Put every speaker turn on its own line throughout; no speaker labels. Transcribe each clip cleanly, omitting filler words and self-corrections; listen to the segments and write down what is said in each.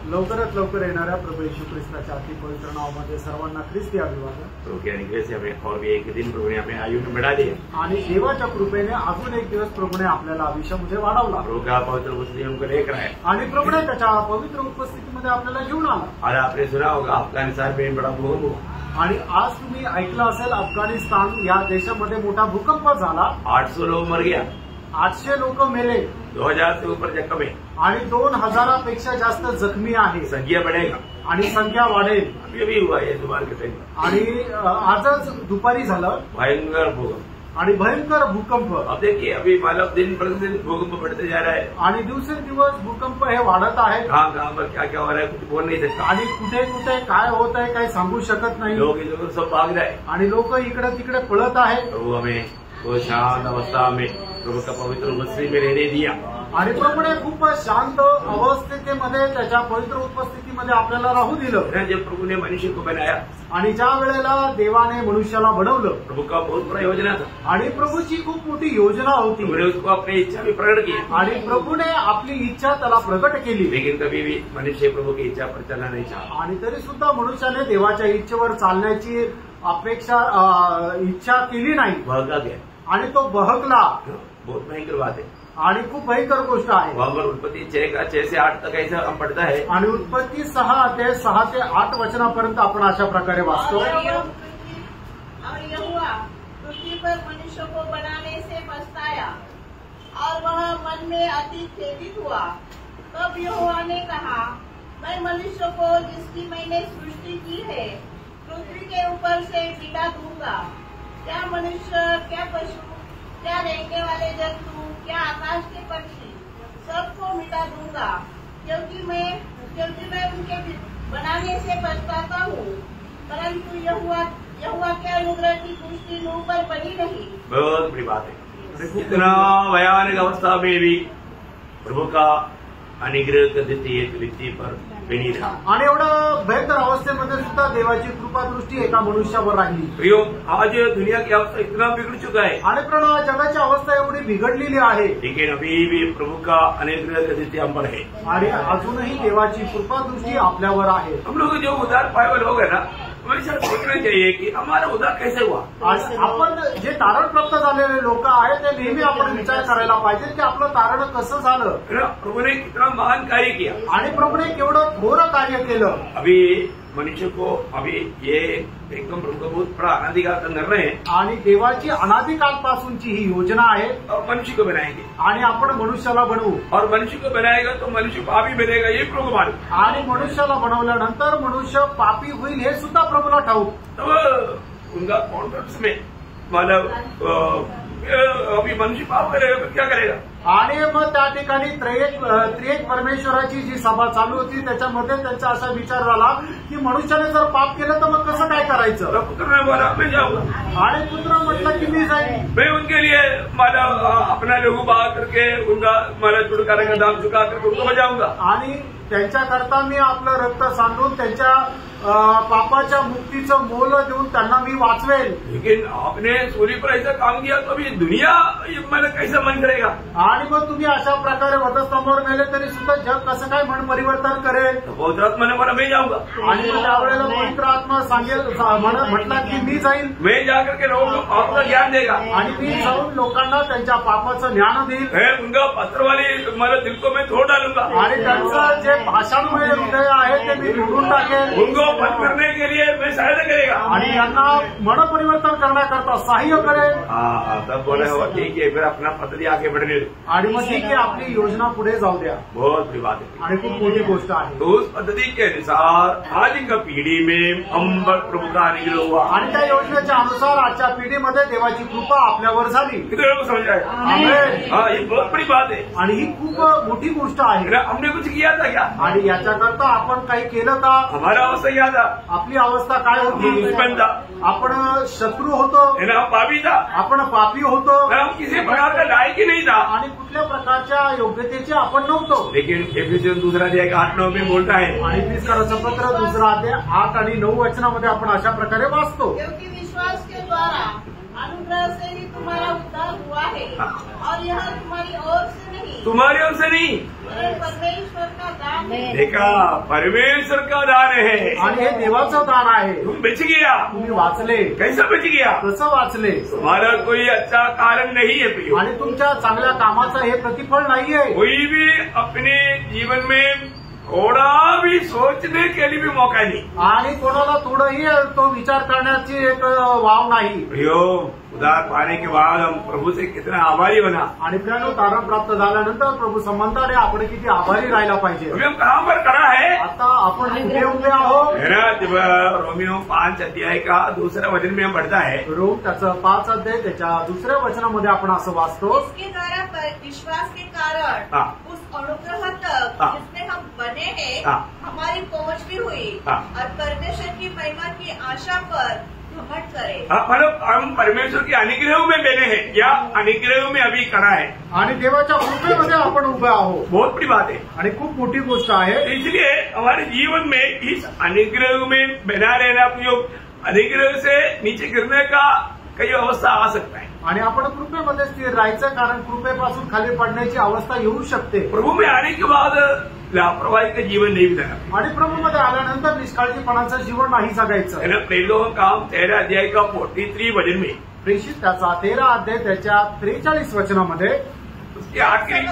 लवकरात लवकर येणाऱ्या प्रभू येशू ख्रिस्ताच्या अति पवित्र नावामध्ये सर्वांना ख्रिस्ती अभिवादन।
प्रभु की अनुग्रह से हमें और भी एक दिन प्रभु ने हमें आयु में बढ़ा दिया
आणि देवाच्या कृपेने अजून एक दिवस प्रभूने आपल्याला आयुष्यामध्ये वाढवला।
प्रभु का पवित्र उपस्थिति हमको लेकर आए
आणि प्रभूने त्याच्या पवित्र उपस्थितीमध्ये आपल्याला घेऊन आला।
और आपने सुना होगा अफगानिस्तान में बड़ा भूकंप हुआ
आणि आज तुम्ही ऐकलं असेल अफगाणिस्तान या देशामध्ये मोठा भूकंप झाला।
800 लोग मर गया,
800 लोक मेले,
2000 से ऊपर जख्म है
आणि 2000पेक्षा जास्त जखमी आहे।
संख्या बढ़ेगा
आणि संख्या वाढेल।
अभी अभी हुआ है दोबार के टाइम
आणि आजच दुपारी झालं
भयंकर भूकंप
आणि भयंकर भूकंप।
अब देखिए अभी मतलब दिन प्रतिदिन भूकंप बढ़ते जा रहा है
आणि दिवसेंदिवस भूकंप हे वाढत आहे।
कहाँ कहाँ पर क्या क्या हो रहा है कुछ बोल नहीं सकता
आणि कुठे कुठे काय होत आहे काही सांगू शकत नाही।
लोग इधर सब भाग रहे हैं
आणि लोक इकडे तिकडे पळत आहेत।
प्रभु हमें वो शांत अवस्था में प्रभु का पवित्र उपस्थिति में रहने दिया
आणि प्रभूने खूप शांत अवस्थेमध्ये त्याच्या पवित्र उपस्थितीमध्ये आपल्याला राहू दिलं।
जब प्रभु ने मनुष्य को बनाया
आणि ज्या वेळेला देवाने मनुष्याला बनवलं
प्रभु का बहुत बड़ा योजना था
आणि प्रभूची खूप मोठी योजना होती।
प्रभु ने उसको अपनी इच्छा भी प्रकट की
आणि प्रभूने आपली इच्छा त्याला प्रकट केली।
लेकिन कभी भी मनुष्य प्रभु की इच्छा पर चलना नहीं चाहा
आणि तरी सुद्धा मनुष्याने देवाच्या इच्छेवर चालण्याची इच्छा केली नाही।
बहका गया
आणि तो बहकला।
बहुत भयंकर बात है
आणि खूप भयंकर गोष्ट आहे।
वहां पर उत्पत्ति 6 से 8 तक ऐसा हम पढ़ता है
आणि उत्पत्ती 6 ते 8 वचनापर्यंत आपण अशा प्रकारे वाचतो।
और यहोवा पृथ्वी पर मनुष्य को बनाने से पछताया और वह मन में अति खेदित हुआ। तब यहोवा ने कहा, मैं मनुष्य को जिसकी मैंने सृष्टि की है पृथ्वी के ऊपर से मिटा दूंगा। क्या मनुष्य, क्या पशु, क्या रहने वाले जंतु, क्या आकाश के पक्षी, सबको मिटा दूंगा, क्योंकि मैं उनके बनाने से पछताता हूँ। परंतु यहोवा के अनुग्रह की पुष्टि मुंह पर बनी नहीं।
बहुत बड़ी बात है। इतना भयानक अवस्था में भी प्रभु का अनुग्रह व्यक्ति पर बनी रहा
आणि एवढं भयंकर अवस्थेमध्ये सुद्धा देवाची कृपा दृष्टी एका मनुष्यावर राहिली।
प्रियो आज दुनिया की अवस्था इतना बिगड़ चुका है
आणि प्रणव जगाची अवस्था एवढी बिघडलेली आहे।
लेकिन अभी भी प्रभु का अनुग्रह दृष्टि हम पर है
आणि अजूनही देवाची कृपा दृष्टी आपल्यावर आहे।
हम लोग जो उद्धार पाए वाले लोग है ना हमेशा सोचना चाहिए कि हमारा उद्धार कैसे हुआ।
आपण जे तारण प्राप्त झालेले लोक आहेत ते नेहमी आपण विचार करायला पाहिजे की आपलं तारण कसं झालं।
प्रभु ने कितना महान कार्य किया
आणि प्रभूने केवढं थोर कार्य केलं।
अभी मनुष्य को अभी ये एकदम प्रभु का बहुत बड़ा अनादिकाल का निर्णय है
आणि देवाची अनादिकालपासूनची ही योजना आहे।
और मनुष्य को बनाएंगे
आणि आपण मनुष्याला बनवू
और मनुष्य को बनाएगा तो मनुष्य पापी बनेगा ये प्रभु मालूम।
आणि मनुष्याला बनवल्यानंतर मनुष्य पापी होईल हे सुद्धा प्रभूला ठाऊक।
तो उनका कॉन्ट्रैक्ट में मतलब अभी मनुष्य पाप करेगा तो क्या करेगा।
आणि मग त्या ठिकाणी त्रिएक परमेश्वराची जी सभा चालू होती त्याच्यामध्ये त्यांचा असा विचार झाला की मनुष्याने जर पाप केलं तर मग कसं काय करायचं।
पुत्र ने बोला मैं जाऊंगा
आणि पुत्र म्हटलं की मी जाईल।
मैं उनके लिए मतलब अपना लहू बहा करके उनका मतलब छुटकारे का दाम चुका करके उनको बचाऊंगा।
आणि त्यांच्याकरता मी आपलं रक्त सांडून त्यांच्या पापाच्या मुक्तीचं मोल देऊन त्यांना मी वाचवेल।
लेकिन आपने सूर्य पर ऐसा काम किया तो अभी दुनिया मतलब कैसा मन करेगा।
आणि मग तुम्ही अशा प्रकारे वधस्तंभावर मेले तरी सुद्धा जग कसं काय मन परिवर्तन करेल।
पवित्र आत्मा ने बोला मैं जाऊंगा
आणि त्यावेळेला पवित्र आत्मा सांगेल म्हटला की मी जाईल।
मैं जाकर के लोगों को पाप का ज्ञान देगा
आणि मी जाऊन लोकांना त्यांच्या पापाचं ज्ञान देईल।
मैं उनका पत्र वाली मतलब दिल को मैं तोड़ डालूंगा
आणि त्यांचं जे भाषांमुळे हृदय आहे ते मी तोडून टाकेल।
उनको बंद करने के लिए मैं सहायता करेगा
आणि यांना मन परिवर्तन करण्याकरता सहाय्य करेल।
तब बोले हो ठीक है फिर अपना पद्धति आगे बढ़ने दो।
आणि मग ठीक आहे आपली योजना पुढे जाऊ द्या।
बहुत बड़ी बात है
आणि खूप मोठी गोष्ट आहे।
तो उस पद्धति के अनुसार आज की पीढ़ी में अंबर प्रभु का अनुग्रह हुआ
आणि त्या योजनेच्या अनुसार आजच्या पिढीमध्ये देवाची कृपा आपल्यावर झाली।
कितने लोग समझ आए। हाँ ये बहुत बड़ी बात है
आणि ही खूप मोठी गोष्ट आहे।
हमने कुछ किया था क्या।
आणि याच्याकरता आपण काही केलं का।
हमारा अवस्था क्या था।
आपली अवस्था काय होती।
दुश्मन था
आपण शत्रू होतो।
पापी था
आपण पापी होतो।
हम किसी प्रकार का लायक ही नहीं था
आणि कुठल्या प्रकारच्या योग्यतेचे आपण नव्हतो।
लेकिन एफिसियन 2:8-9 में बोलता है
आणि एफिसियन पत्र 2:8 आणि 9 वचनामध्ये आपण अशा प्रकारे वाचतो।
क्योंकि विश्वास के द्वारा अनुग्रह से ही तुम्हारा उद्धार हुआ है और यह तुम्हारी ओर से नहीं,
तुम्हारी ओर से नहीं,
परमेश्वर का दान है।
देखा, परमेश्वर का दान है
आणि हे देवाचं दान आहे.
तुम बच गया.
तुम्ही वाचले.
कैसा बच गया?
कसं वाचले?
तुम्हारा कोई अच्छा कारण नहीं है प्रियो.
आणि तुमच्या चांगल्या कामाचं हे प्रतिफळ नाहीये.
कोई भी अपने जीवन में थोड़ा भी सोचने के लिए भी मौका नहीं.
आणि कोणाला थोडंही तो विचार करण्याची एक वाव नाही.
प्रियो, उद्धार पाने के बाद हम प्रभु से कितना आभारी बना.
आणि प्रियानो, तारण प्राप्त झाल्यानंतर प्रभु संबंधाने आपण किती आभारी राहायला पाहिजे.
अभी हम कहाँ पर खड़ा है?
आता आपण कुठे उभे आहोत?
है ना, जब रोमियो 5 अध्याय का दूसरा वचन में हम पढ़ता है,
रोम त्याचं 5 अध्याय त्याच्या दुसऱ्या वचनामध्ये आपण असं वाचतो,
इसके द्वारा विश्वास के कारण
हाँ।
उस अनुग्रह तक
हाँ।
जिसमें हम बने हैं
हाँ।
हमारी पहुंच भी हुई
हाँ।
और परमेश्वर की महिमा की आशा पर घमंड करें।
मतलब हम परमेश्वर के अनुग्रह में बने हैं या अनुग्रह में अभी खड़ा है.
आणि देवाच्या कृपेमध्ये आपण उभे आहोत.
बहुत बड़ी बात है.
आणि खूप मोठी गोष्ट आहे.
इसलिए हमारे जीवन में इस अनुग्रह में बना रहना, उपयोग अनुग्रह से नीचे गिरने का कई अवस्था आ सकता है.
आणि आपण कृपेमध्ये स्थिर राहायचं, कारण कृपेपासून खाली पडण्याची अवस्था येऊ शकते.
प्रभु में आने के बाद लापरवाही का जीवन नहीं बिताना.
आणि प्रभूमध्ये आल्यानंतर निष्काळजीपणाचं जीवन नाही जगायचं.
है ना, प्रेरितों का काम 13 अध्याय का 43 वचन में,
प्रेषित त्याचा 13 अध्याय त्याच्या 43 वचनामध्ये
उसके आखिरी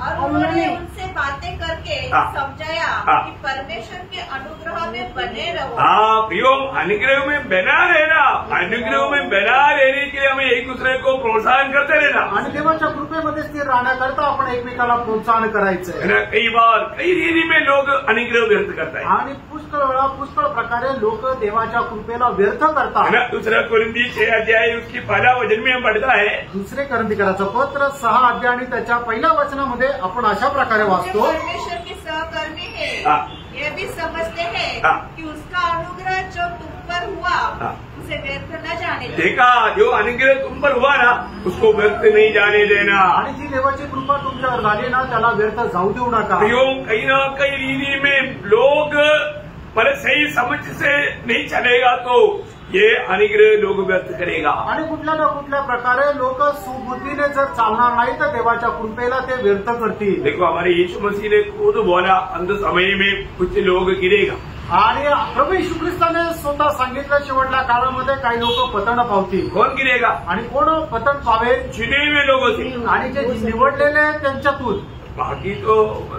और उन्होंने उनसे बातें करके
हाँ।
समझाया
हाँ।
कि परमेश्वर के अनुग्रह में बने रहो।
हाँ प्रियो, अनुग्रह में बना रहना, अनुग्रह में बना रहने के लिए हमें एक दूसरे को प्रोत्साहन करते रहना.
आणि देवाच्या कृपेमध्ये स्थिर राहण्याकरता आपण एकमेकाला प्रोत्साहन करायचं.
है ना, कई बार कई रीति में लोग अनुग्रह व्यक्त करता है.
आणि पुष्कळ वेळा पुष्कळ प्रकारे लोक देवाच्या कृपेला व्यर्थ
है
करतात.
ना, दूसरा कोरिंथी 6 अध्याय उसकी पहला वचन में हम पढ़ता है,
दुसरे करंथीकराचं पत्र 6 अध्याय आणि त्याच्या पहिल्या वचनामध्ये आपण अशा प्रकारे
जो
वाचतो,
परमेश्वर के सहकर्मी है
हाँ।
ये भी समझते हैं
हाँ।
कि उसका अनुग्रह जो तुम पर हुआ
हाँ।
उसे व्यर्थ न जाने दो।
देखा, जो अनुग्रह तुम पर हुआ ना उसको व्यक्त नहीं जाने देना.
आणि जी देवाची कृपा तुमच्यावर झाली ना त्याला व्यर्थ जाऊ देऊ नका.
प्रियो, कहीं ना कहीं रीति में लोग मतलब सही समझ से नहीं चलेगा तो ये अनुग्रह लोग व्यक्त करेगा.
आणि कुठल्या ना कुठल्या प्रकारे लोक सुबुद्धीने जर चालणार नाही तर देवाच्या कृपेला ते व्यर्थ करतील.
देखो, हमारे यीशु मसीह ने खुद बोला, अंत समय में कुछ लोग गिरेगा.
आणि प्रभू येशू ख्रिस्ताने स्वतः सांगितलं शेवटल्या काळामध्ये काही लोक पतन पावतील.
कौन गिरेगा?
आणि कोण पतन पावे?
चुने हुए लोगों से.
आणि जे निवडलेले आहेत त्यांच्यातून.
बाकी तो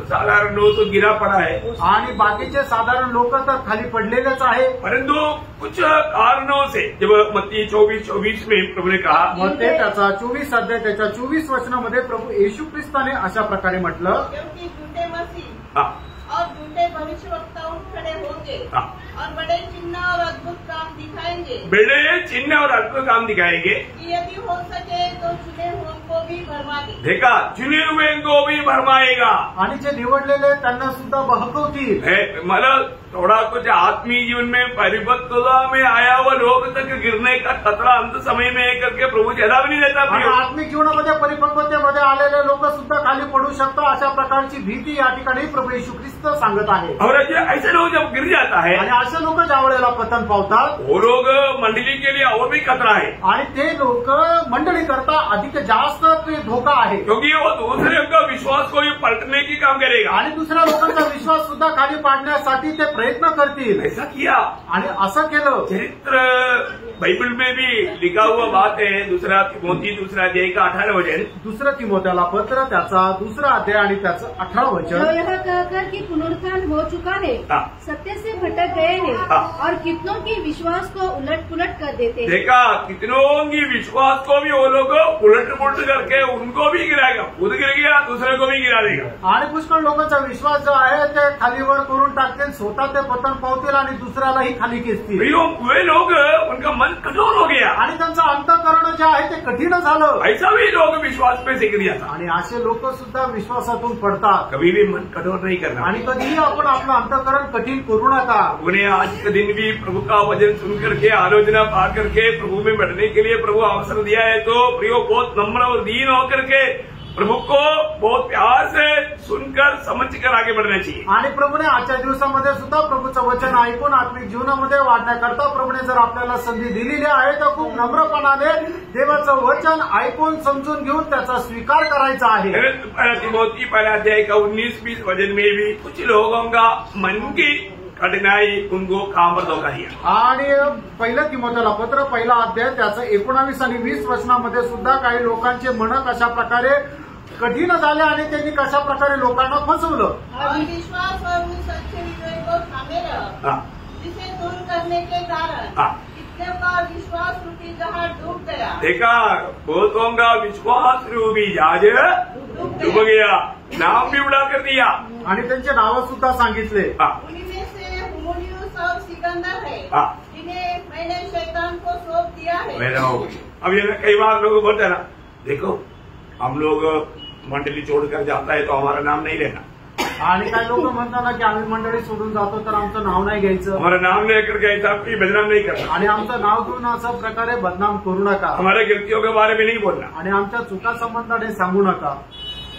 साधारण लोग तो गिरा पड़ा है.
आणि बाकीचे साधारण लोक तर खाली पडलेलेच आहे.
परंतु कुछ कारणों से जब मत्ती 24:24 में प्रभु ने कहा,
मग ते त्याचा 24 अध्याय त्याच्या 24 वचनामध्ये प्रभू येशू ख्रिस्ताने अशा प्रकारे म्हटलं,
क्योंकि झूठे मसीह
हाँ,
और झूठे भविष्यवक्ता उठ खड़े होंगे
हाँ,
और बड़े चिन्ह और अद्भुत काम दिखाएंगे
बड़े चिन्ह और अद्भुत काम दिखाएंगे.
कि यदि हो सके तो चुने हुओं को भी भरमा दे।
देखा, चुने हुए को भी भरमाएगा.
आणि जे निवडलेले आहेत त्यांना सुद्धा बहकवतील.
मतलब थोड़ा कुछ आत्मीय जीवन में परिपक्वता में आया हुआ लोग तक गिरने का खतरा अंत समय में है करके प्रभु चेतावनी नहीं देता.
आणि आत्मिक जीवनामध्ये परिपक्वतेमध्ये आलेले लोक सुद्धा खाली पडू शकतात, अशा प्रकारची भीती या ठिकाणी प्रभू येशू ख्रिस्त सांगत आहे.
और ऐसे लोग जब गिर जाता है,
आणि असे लोक ज्या वेळेला पतन पावतात,
वो लोग मंडली के लिए और भी खतरा है.
आणि ते लोक मंडळी करता अधिक जास्त ते धोका आहे.
क्योंकि वो दूसरे का विश्वास को भी पलटने की काम करेगा.
आणि दुसऱ्या लोकांचा विश्वास सुद्धा खाली पाडण्यासाठी ते प्रयत्न करतील.
ऐसा किया.
आणि असं केलं.
चरित्र बाइबल में भी लिखा हुआ बात है. दूसरा तिमोथी 2 अध्याय का 18 वचन.
दुसरं तिमोथेला पत्र त्याचा 2 अध्याय आणि त्याचं 18
जो
वचन.
यह कहकर कि पुनरुत्थान हो चुका है,
हाँ।
सत्य से भटक गए हैं
हाँ।
और कितनों के विश्वास को उलट पुलट कर देते हैं।
देखा, कितनों की विश्वास को भी वो लोग उलट पुलट करके उनको भी गिराएगा. खुद गिर गया, दूसरे को भी गिरा देगा.
आणि पुष्कळ लोकांचा विश्वास जो आहे ते खालीवर करून टाकतील, स्वतः ते पतन पावतील आणि दुसऱ्यालाही खाली खेचतील.
वे लोग उनका मन कठोर हो गया.
आणि त्यांचं अंतःकरण जे आहे ते कठीण झालं.
ऐसा भी लोग विश्वास पे सीख दिया था.
आणि असे लोक सुद्धा विश्वासातून पडतात.
कभी भी मन कठोर नहीं करना.
आणि कधीही आपण आपलं अंतःकरण कठीण करू नका.
उन्हें आज के दिन भी प्रभु का वचन सुन करके आलोचना पा करके प्रभु में बढ़ने के लिए प्रभु अवसर दिया है, तो प्रियो बहुत नम्र और दीन होकर के प्रभु को बहुत प्यार से सुनकर समझकर आगे बढ़ना चाहिए।
आणि प्रभूने आजच्या दिवसामध्ये सुद्धा प्रभूचं वचन ऐकून आत्मिक जीवनामध्ये वाढण्याकरता प्रभूने जर आपल्याला संधी दिलेली आहे तर खूप नम्रपणाने देवाचं वचन ऐकून समजून घेऊन त्याचा स्वीकार करायचा आहे।
तिमोथी पहला अध्याय का 19-20 वचन में भी कुछ लोगों का मन की कठिनाई उनको काम पर धोखा दिया।
आणि पहिलं तिमोथेला पत्र पहिला अध्याय त्याचं 19 आणि 20 वचनामध्ये सुद्धा काही लोकांचे मन कशा प्रकारे कठीण झाले आणि त्यांनी कशा प्रकारे लोकांना फसवलं।
और विश्वास और उस अच्छे हृदय को थामे रह, जिसे दूर करने के कारण कितने का विश्वास रूपी जहाज डूब गया।
देखा, बहुतों का विश्वास रूपी जहाज डूब गया, नाम भी उड़ा कर दिया।
आणि त्यांचे नाव सुद्धा सांगितले।
उन्हीं में से हुमुलियुस और सिकंदर है, जिन्हें मैंने शैतान को सौंप दिया है।
अब ये कई बार लोग बोलते हैं ना, देखो हम लोग मंडली छोड़कर जाता है तो हमारा नाम नहीं लेना।
आणि काही लोक म्हणतात ना की आम्ही मंडळी सोडून जातो तर आमचं नाव नाही घ्यायचं,
हमारा नाम लेकर गया आपकी बदनाम नहीं करना,
आणि आमचं नाव घेऊन असं प्रकारे बदनाम करू नका,
हमारे गलतियों के बारे में नहीं बोलना,
आणि आमच्या चुका संबंधाने सांगू नका।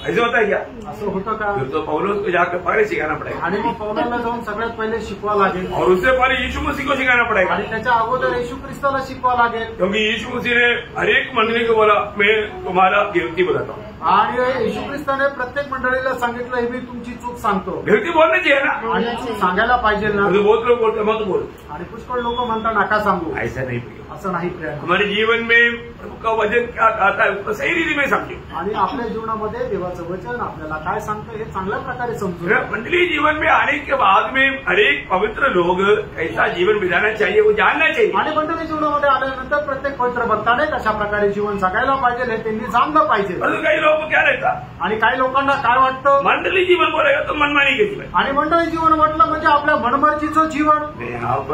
ऐसा होता है क्या?
असं होतं का?
फिर तो पौलुस को जाकर पहले सिखाना पड़ेगा,
आणि मग पौलाला जाऊन सगळ्यात पहिले शिकवा लागेल,
और उससे पहले यीशु मसीह को सिखाना पड़ेगा,
आणि त्याच्या अगोदर येशू ख्रिस्ताला शिकवा लागेल।
क्योंकि यीशु मसीह ने हर एक मंडली को बोला मैं तुम्हारा गिरती बताता हूँ।
आणि येशू ख्रिस्ताने प्रत्येक मंडळीला सांगितलं हे मी तुमची चूक सांगतो,
गिरती बोलना चाहिए ना,
आणि चूक सांगायला पाहिजे ना।
तो बहुत लोग बोलते मत बोल,
आणि पुष्कळ लोक म्हणतात नका सांगू,
ऐसा नहीं प्रिय।
असं नाही प्रिय।
हमारे जीवन में प्रभु का वचन क्या कहता है उसको सही रीति में समझो,
आणि आपल्या जीवनामध्ये देवाचं वचन आपल्याला काय सांगतं हे चांगल्या प्रकारे समजू।
मंडली जीवन में आने के बाद में हर एक पवित्र लोग कैसा जीवन बिताना चाहिए वो जानना चाहिए।
आणि मंडळी जीवनामध्ये आल्यानंतर प्रत्येक पवित्र भक्ताने कशा प्रकारे जीवन जगायला पाहिजे हे त्यांनी जाणलं पाहिजे।
परंतु काही लोग क्या रहता,
आणि काही लोकांना काय वाटतं
मंडली जीवन बोलेगा तो मनमानी के जीवन,
आणि मंडळी जीवन म्हटलं म्हणजे आपल्या मनमर्जीचं जीवन।
मैं आप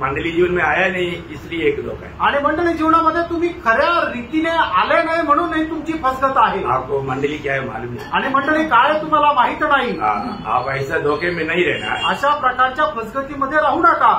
मंडली जीवन में आया नहीं इसलिए एक धोखा है,
आणि मंडळी जीवनामध्ये तुम्ही खऱ्या रीतीने आले नाही म्हणूनही तुमची फसगत आहे।
आपको मंडली क्या है मालूम नहीं,
आणि मंडळी काय तुम्हाला माहित नाही।
आप ऐसा धोखे में नहीं रहना,
अशा प्रकारच्या फसगतीमध्ये राहू नका।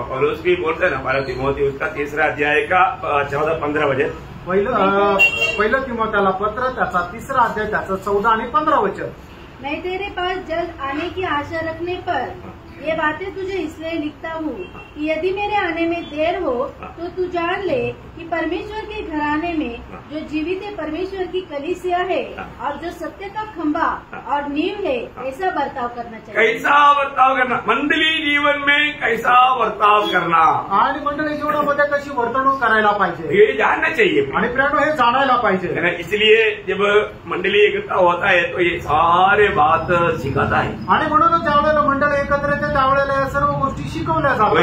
पौलुस भी बोलते ना पहला तिमोथी उसका 3 अध्याय का 14-15 वचन,
पहिलं तिमोथेला पत्र त्याचा 3 अध्याय त्याचं 14 आणि 15 वचन।
मैं तेरे पास जल्द आने की आशा रखने पर ये बातें तुझे इसलिए लिखता हूँ कि यदि मेरे आने में देर हो तो तू जान ले कि परमेश्वर के घराने में जो जीवित परमेश्वर की कलीसिया है और जो सत्य का खंभा और नींव है ऐसा बर्ताव करना चाहिए।
कैसा बर्ताव करना, मंडली जीवन में कैसा बर्ताव करना,
आणि मंडळी जीवनामध्ये कशी वर्तणूक करायला पाहिजे
ये जानना चाहिए
आणि प्रियानो हे जाणायला पाहिजे।
इसलिए जब मंडली इकट्ठा होता है तो ये सारे बात सिखाता है,
आणि म्हणूनच ज्यावेळेला मंडळ एकत्र येते त्यावेळेला या सर्व गोष्टी शिकवल्या जातात।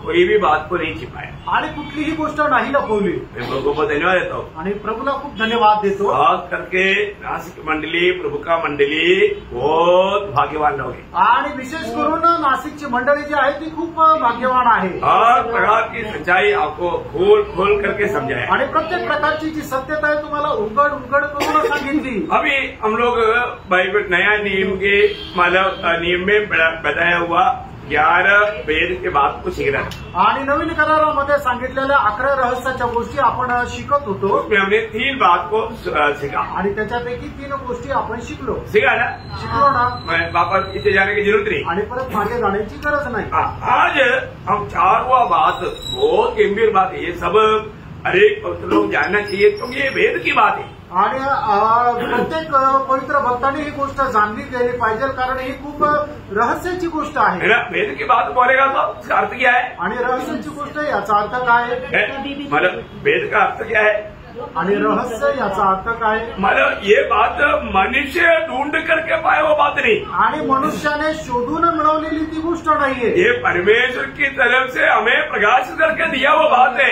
कोई भी बात को नहीं छिपाया,
आणि कुठलीही गोष्ट नाही लपवली।
मैं प्रभु को धन्यवाद देता हूँ,
आणि प्रभूला खूप धन्यवाद देतो।
खास करके नासिक मंडली, प्रभु का मंडली बहुत भाग्यवान लोग हैं,
आणि विशेष करून नाशिकची मंडळी जी आहे ती खूप भाग्यवान आहे।
हर प्रकार की सच्चाई आपको खोल करके समझाया,
आणि प्रत्येक प्रकारची जी सत्यता आहे तुम्हाला उघड करून सांगितली।
अभी हम लोग बाइबल नया नियम के मतलब नियम में बताया हुआ 11 वेद के बात को सीख रहा है,
आणि नवीन करारामध्ये सांगितलेल्या 11 रहस्याच्या गोष्टी आपण शिकत होतो।
उसमें हमने 3 बात को सीखा,
आणि त्याच्यापैकी 3 गोष्टी आपण शिकलो
ना, मैं वापस इसे जाने की जरूरत नहीं,
आणि परत मागे जाण्याची गरज नाही।
आज हम 4वां बात बहुत गंभीर बात है, ये सब हर एक पवित्र लोग जानना चाहिए क्योंकि ये वेद की बात है,
आणि प्रत्येक पवित्र भक्ताने ही गोष्ट जाणली गेली पाहिजे कारण ही खूप रहस्याची गोष्ट आहे।
वेद की बात बोलेगा तो उसका अर्थ क्या है,
आणि रहस्याची गोष्ट याचा अर्थ काय आहे,
मतलब वेद का अर्थ क्या है,
आणि रहस्य याचा अर्थ काय,
मतलब ये बात मनुष्य ढूंढ करके पाए वो बात नहीं,
आणि मनुष्याने शोधून मिळवलेली ती गोष्ट नाहीये,
ये परमेश्वर की तरफ से हमें प्रकाशित करके दिया वो बात है,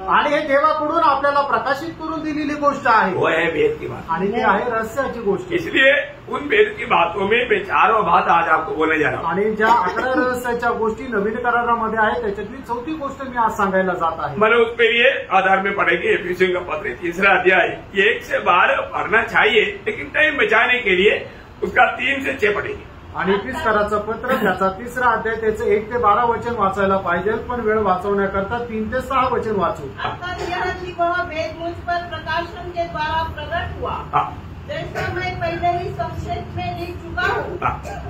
आणि हे देवाकडून आपल्याला प्रकाशित करून दिलेली गोष्ट आहे,
वो है वेद की बात,
आणि ती आहे रहस्याची गोष्ट।
इसलिए उन वेद की बातों में मैं 4वां बात आज आपको बोलने जा रहा हूँ,
आणि ज्या 11 रहस्याच्या गोष्टी नवीन करारामध्ये आहे त्याच्यातली 4थी गोष्ट मी आज सांगायला जात आहे।
मतलब उस पर ये आधार में पढ़ेंगे एफिसियों का पत्र 3 अध्याय 1 से 12 पढ़ना चाहिए, लेकिन टाइम बचाने के लिए उसका 3 से 6 पढ़ेंगे।
आणि एफिसकराचं पत्र त्याचा 3 अध्याय त्याचं 1 ते 12 वचन वाचायला पाहिजे, पण वेळ वाचवण्याकरता 3 ते 6 वचन वाचू।
यह कि वह भेद मुझ पर प्रकाशन के द्वारा प्रकट हुआ, जैसा मैं पहले ही संक्षेप में लिख चुका हूँ,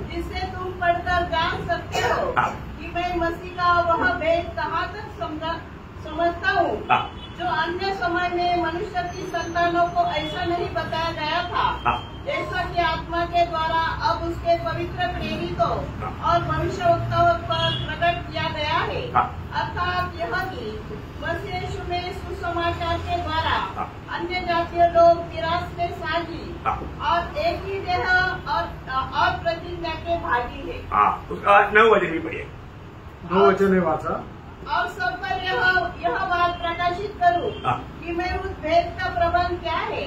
जिससे तुम पढ़कर जान सकते हो कि मैं मसीह का वह भेद कहाँ तक समझता हूँ जो अन्य समय में मनुष्य की संतानों को ऐसा नहीं बताया गया था, जैसा कि आत्मा के द्वारा अब उसके पवित्र प्रेरितों और भविष्यवक्ताओं पर प्रकट किया गया है। अर्थात यह कि मसीह यीशु में सुसमाचार के द्वारा अन्य जातीय लोग विरासत में साझी और एक ही देह और प्रतिज्ञा के भागी है।
उसका 9 वचन भी पढ़िए।
9 वचन वाचा।
और सब पर यह बात प्रकाशित करूं कि मैं उस भेद का प्रबंध क्या है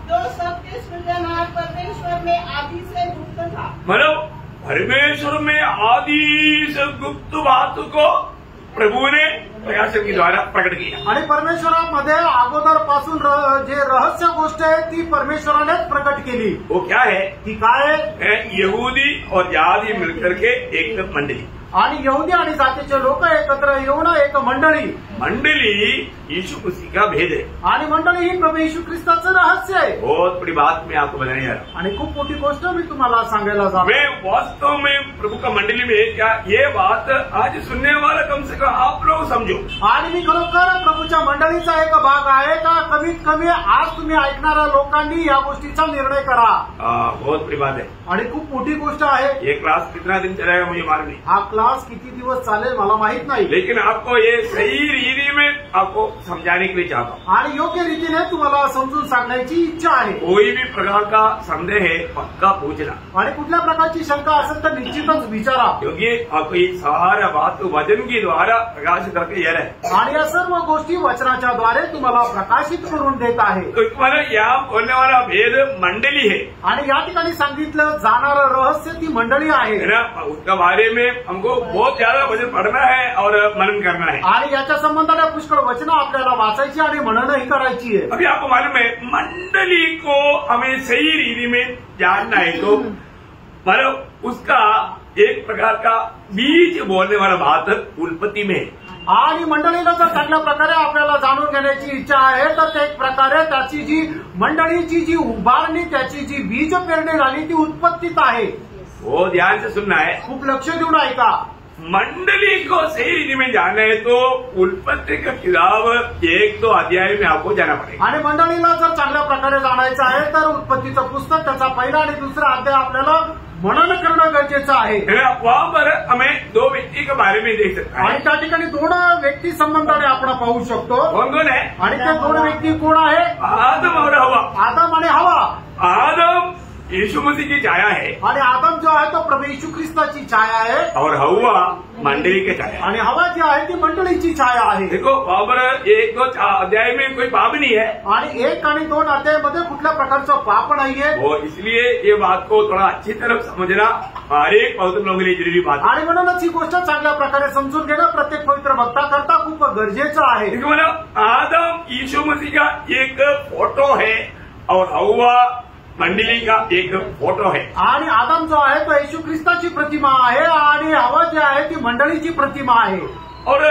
जो सबके सृजनहार परमेश्वर में आदि से गुप्त था।
मतलब परमेश्वर में आदि से गुप्त बात को प्रभू ने प्रकाशन के द्वारा प्रकट किया
आणि परमेश्वरामध्ये अगोदरपासून जे रहस्य गोष्ट आहे ती परमेश्वरानेच प्रकट केली।
वो क्या है?
ती काय
है यहूदी और जाती मिलकर के एक मंडली,
आणि यहुदी आणि जातीचे लोक एकत्र येऊन एक मंडळी
यीशु मसीह का भेद है।
आणि मंडळी ही प्रभू येशू ख्रिस्ताचं रहस्य आहे।
बहुत बड़ी बात मैं आपको बताने जा रहा हूँ।
आणि खूप मोठी गोष्ट मी तुम्हाला सांगायला जातो।
मैं वास्तव में प्रभु का मंडली में क्या ये बात आज सुनने वाला कम से कम आप लोग समझो।
आणि मी खरोखर प्रभूच्या मंडळीचा एक भाग आहे का कमीत कमी आज तुम्ही ऐकणाऱ्या लोकांनी या गोष्टीचा निर्णय करा।
बहुत बड़ी बात है
आणि खूप मोठी गोष्ट आहे।
ये क्लास कितना दिन चलेगा मुझे मालूम नहीं,
हा क्लास किती दिवस चालेल मला माहित नाही,
लेकिन आपको ये सही रीति में आपको समझाने के लिए चाहता हूँ
आणि योग्य रीतीने तुम्हाला समजून सांगण्याची इच्छा आहे।
कोई भी प्रकार का संदेह है पक्का पूछना,
आणि कुठल्या प्रकारची शंका असेल तर निश्चितच विचारा,
क्योंकि आपको ये सारा बात वचन के द्वारा प्रकाशित करके ये रहे
आणि या सर्व गोष्टी वचनाच्या द्वारे तुम्हाला प्रकाशित करून देत आहे।
तो तुम्हारा यहाँ बोलने वाला भेद मंडली है
आणि या ठिकाणी सांगितलं जाणारं रहस्य ती मंडळी आहे
ना, उसका बारे में हमको बहुत ज्यादा वचन पढ़ना है और मनन करना है।
आणि याच्या संबंधाने पुष्कळ वचनं आपल्याला वाचायची आणि मननही करायची आहे।
अभी आपको मालूम है मंडली को हमें सही रीति में जानना है तो मतलब उसका एक प्रकार का बीज बोलने वाला बात उत्पत्ति में है।
आणि मंडळीला जर चांगल्या प्रकारे आपल्याला जाणून घेण्याची इच्छा आहे तर ते एक प्रकारे त्याची जी मंडळीची जी उभारणी त्याची जी बीज पेरणी झाली ती उत्पत्तीत आहे।
वो ध्यान से सुनना है,
खूप लक्ष देऊन ऐका।
मंडली को सही रीति में जानना है तो उत्पत्ति का किताब 1-2 अध्याय में आपको जाना पड़ेगा।
आणि मंडळीला जर चांगल्या प्रकारे जाणायचं आहे तर उत्पत्तीचं पुस्तक त्याचा पहिला आणि दुसरा अध्याय आपल्याला मनन करणं गरजेचं आहे।
वहाँ पर हमें 2 व्यक्ति के बारे में देख सकता है
आणि त्या ठिकाणी 2 व्यक्ती संबंधाने आपण पाहू शकतो।
कौन है?
आणि ते 2 व्यक्ती कोण आहे?
आदम और हवा।
आदम आणि हवा।
आदम यीशु मसीह की छाया है
आणि आदम जो आहे तो प्रभू येशू ख्रिस्ताची छाया आहे
और हवा मंडली की छाया,
आणि हवा जी आहे ती मंडळीची छाया आहे।
देखो वहाँ पर 1-2 अध्याय में कोई पाप नहीं है
आणि 1 आणि 2 अध्यायामध्ये कुठल्या प्रकारचं पाप नाहीये।
वो इसलिए ये बात को थोड़ा अच्छी तरह समझना हर एक पवित्र लोगों के लिए जरूरी बात है।
आणि म्हणूनच ही गोष्ट चांगल्या प्रकारे समजून घेणं प्रत्येक पवित्र भक्ताकरता खूप गरजेचं आहे।
देखो मतलब आदम यीशु मसीह का एक फोटो है और हवा मंडली का एक फोटो है।
आणि आदम जो आहे तो येशू ख्रिस्ताची प्रतिमा आहे आणि हवा जी आहे ती मंडळीची प्रतिमा आहे।
और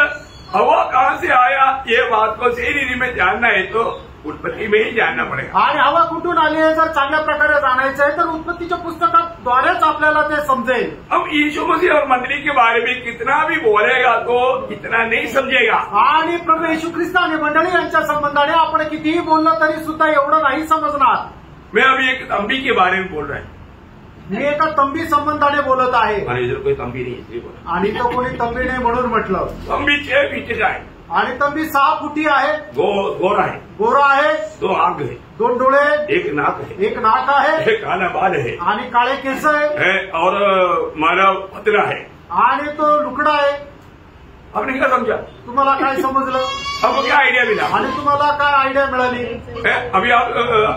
हवा कहाँ से आया ये बात को सही रीति में जानना है तो उत्पत्ति में ही जानना पड़ेगा।
आणि हवा कुठून आली आहे जर चांगल्या प्रकारे जाणायचं आहे तर उत्पत्तीच्या पुस्तकाद्वारेच आपल्याला ते समजेल।
अब यीशु मसीह और मंडली के बारे में कितना भी बोलेगा तो इतना नहीं समझेगा।
आणि प्रभू येशू ख्रिस्त आणि मंडळी यांच्या संबंधाने आपण कितीही बोललं तरी सुद्धा एवढं नाही समजणार।
मैं अभी एक तंबी के बारे में बोल रहा हूँ,
मी एका तंबी संबंधाने बोलत आहे।
और इधर कोई तंबी नहीं इसलिए बोला।
आणि तो कोणी तंबी नाही म्हणून म्हटलं।
तंबी 6 फीट का है
आणि तंबी 6 फुटी आहे,
गोरा है,
गोरा आहे,
2 आंख है,
2 डोळे,
एक नाक है,
एक नाक आहे,
एक काला बाल है
आणि काळे केस आहे
और मानव पतला है
आणि तो लुकडा आहे।
आपने क्या समझा?
तुम्हाला काय समजलं?
आपको क्या आइडिया मिला?
आणि तुम्हाला काय आयडिया मिळाली?
अभी आप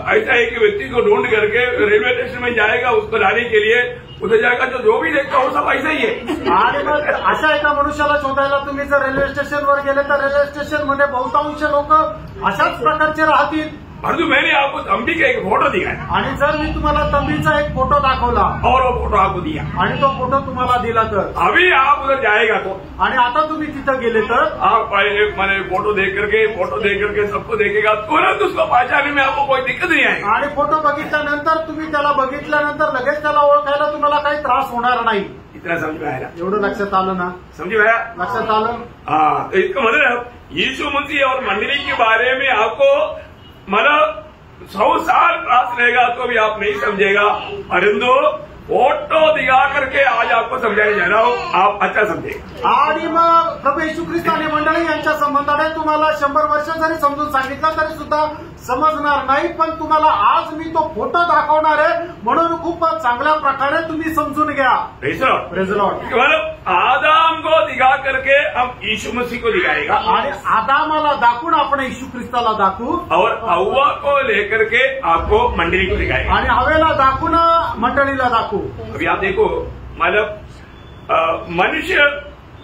ऐसा एक व्यक्ति को ढूंढ करके रेलवे स्टेशन में जाएगा, उसको लाने के लिए उधर जाएगा तो जो भी देखता वो सब ऐसा ही है।
आणि मग अशा एका मनुष्याला शोधायला तुम्ही जर रेल्वे स्टेशनवर गेले तर रेल्वे स्टेशनमध्ये बहुतांश लोक अशाच प्रकारचे राहतील।
परंतु मैंने आपको तंबी का एक फोटो दिखाया
आणि जर मी तुम्हाला तंबीचा एक फोटो दाखवला
और वो फोटो आपको दिया
आणि तो फोटो तुम्हाला दिला तर
अभी आप उधर जाएगा तो
आणि आता तुम्ही तिथं गेले तर
आप पहले मैंने फोटो देख करके सबको देखेगा तुरंत उसको पहचानने में आपको कोई दिक्कत दिक्कत नहीं आएगी।
आणि फोटो बघितल्यानंतर तुम्ही त्याला बघितल्यानंतर लगेच त्याला ओळखायला तुम्हाला काही त्रास होणार नाही।
इतना समझ में आया ना?
एवढं लक्षात आलं ना?
समझ में आया?
लक्षात आलं?
हाँ, तो इसका मतलब यीशु मसीह और मंडली के बारे में आपको मतलब 100 साल त्रास रहेगा तो भी आप नहीं समझेगा, परंतु फोटो दिखा करके आज आपको समझाने जा रहा हूँ, आप अच्छा समझेगा।
आणि मग प्रभू येशू ख्रिस्त आणि मंडळी यांच्या संबंधाने तुम्हाला 100 वर्ष जरी समजून सांगितलं तरी सुद्धा समजणार नाही, पण तुम्हाला आज मी तो फोटो दाखवणार आहे म्हणून खूप चांगल्या प्रकारे तुम्ही समजून घ्या।
Praise Lord.
Praise Lord.
मतलब आदाम को दिखा करके हम यीशु मसीह को दिखाएगा
आणि आदामाला दाखवून आपण येशू ख्रिस्ताला दाखवू
और हव्वा को लेकर के आपको मंडली को दिखाएगा।
आणि हवेला दाखवून मंडळीला दाखवू।
अभी आप देखो मतलब मनुष्य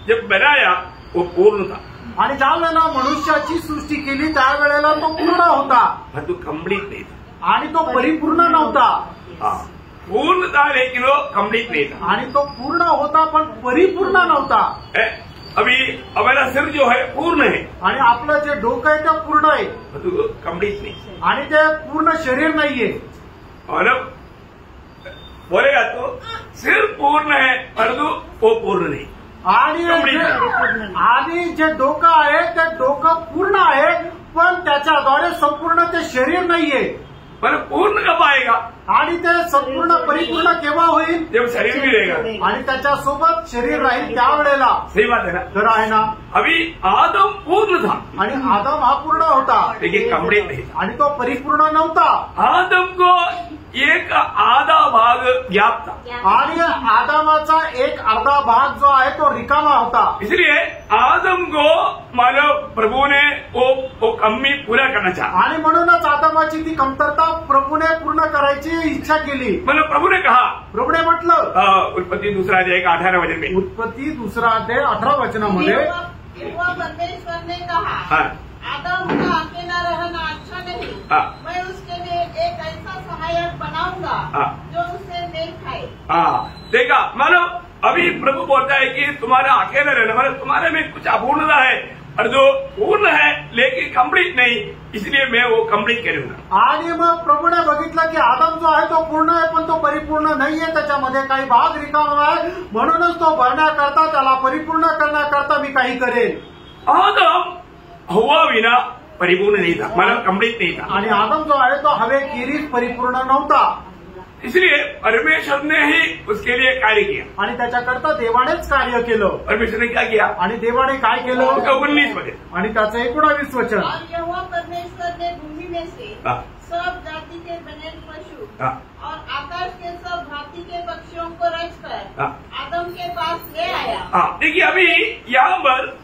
जब बनाया वो पूर्ण था,
आणि ज्या वेळेला मनुष्याची सृष्टी केली त्यावेळेला तो पूर्ण होता
परंतु कंप्लीट नहीं था।
आणि तो परिपूर्ण नव्हता।
हाँ, पूर्ण था लेकिन वो कंप्लीट नहीं था।
आणि तो पूर्ण होता पण परिपूर्ण नव्हता।
अभी हमारा सिर जो है पूर्ण है,
आणि आपलं जे डोकं आहे ते पूर्ण आहे
परंतु कंप्लीट नहीं।
आणि ते पूर्ण शरीर नाहीये।
मतलब बोलेगा तो सिर पूर्ण है परंतु वो पूर्ण नहीं।
आणि जे डोकं आहे ते डोकं पूर्ण आहे पण त्याच्याद्वारे संपूर्ण ते शरीर नाहीये।
पर पूर्ण कब आएगा?
आणि ते संपूर्ण परिपूर्ण केव्हा होईल?
जब शरीर भी रहेगा
आणि त्याच्यासोबत शरीर राहील त्यावेळेला।
सही बात है ना?
खरं आहे ना?
अभी आदम पूर्ण था
आणि आदम हा पूर्ण होता
लेकिन कंप्लीट नहीं था।
आणि तो परिपूर्ण नव्हता।
आदम को एक आधा भाग व्याप्त था
आणि आदमाचा एक अर्धा भाग जो आहे तो रिकामा होता।
इसलिए आदम को मानव प्रभु ने वो कमी पूरा करना चाहा
आणि म्हणूनच आदमाची ती कमतरता प्रभूने पूर्ण करायची इच्छा केली।
मतलब प्रभु ने कहा,
प्रभूने म्हटलं
उत्पत्ति 2 अध्याय 18 वचन में,
उत्पत्ती 2 अध्याय 18 वचनामध्ये
यहोवा परमेश्वर ने कहा,
हाँ,
आदम का अकेला रहना अच्छा नहीं,
हाँ,
मैं उसके लिए एक ऐसा सहायक बनाऊंगा
हाँ,
जो उससे मेल खाए।
हाँ, देखा मतलब अभी प्रभू बोलता है कि तुम्हारा अकेला रहना मतलब तुम्हारे में कुछ अपूर्णता है और जो पूर्ण है लेकिन कंप्लीट नहीं, इसलिए मैं वो कंप्लीट करूंगा।
आणि मग प्रभूने बघितलं की आदम जो आहे तो पूर्ण आहे पण तो परिपूर्ण नाहीये, त्याच्यामध्ये काही भाग रिकामा आहे म्हणूनच तो भरण्याकरता त्याला परिपूर्ण करण्याकरता मी काही करेन।
आदम हव्वा विना परिपूर्ण नहीं था, मतलब कंप्लीट नहीं था।
आणि आदम जो आहे तो हवेखेरीज परिपूर्ण नव्हता,
इसलिए परमेश्वर ने ही उसके लिए कार्य किया।
आणि त्याच्याकरता देवानेच कार्य केलं।
परमेश्वर ने क्या किया?
आणि देवाने काय केलं?
19 मध्ये
आणि त्याचं 19 वचन,
और यहोवा परमेश्वर ने भूमि में से
हाँ,
सब जाति के बने पशु
हाँ,
और आकाश के सब भांति के पक्षियों को रचकर
हाँ,
आदम के पास ले आया।
हाँ, देखिए अभी यहाँ पर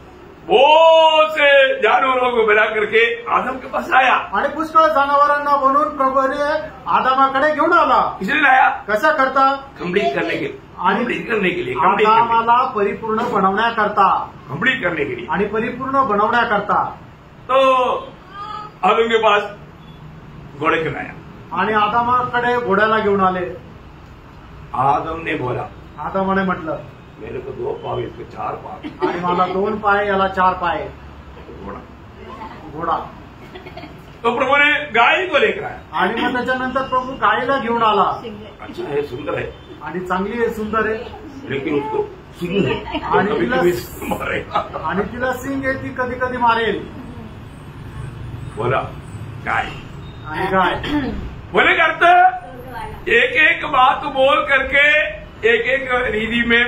बहुत से जानवरों को बना करके आदम के पास आया।
आणि पुष्कळ जनावरांना बनवून प्रभूने आदमाकडे घेऊन आला।
इसलिए लाया
कशा करता?
कंप्लीट करने के लिए,
आणि
कंप्लीट करने के लिए, कंप्लीट करने
आदमाला परिपूर्ण बनवण्याकरता,
कंप्लीट करने के लिए।
आणि परिपूर्ण बनवण्याकरता
तो आदम के पास घोड़े के लाया।
आणि आदमाकडे घोड्याला घेऊन आले।
आदम ने बोला,
आदमाने म्हटलं
मेरे को 2 पाव, इसको 4 पाव,
आणि मला 2 पाय याला 4 पाय।
घोड़ा।
घोडा।
तो प्रभु ने गाय को लेकर आया।
आणि मग त्याच्यानंतर प्रभू गायीला घेऊन आला।
अच्छा है, सुंदर है,
आणि चांगली आहे, सुंदर आहे,
लेकिन उसको सिंह है,
आणि
कभी
तिला-
कभी मारेगा।
आणि तिला सिंग आहे, ती कधी कधी मारेल।
बोला गाय,
आणि गाय
बोले करते एक एक बात बोल करके एक एक रीति में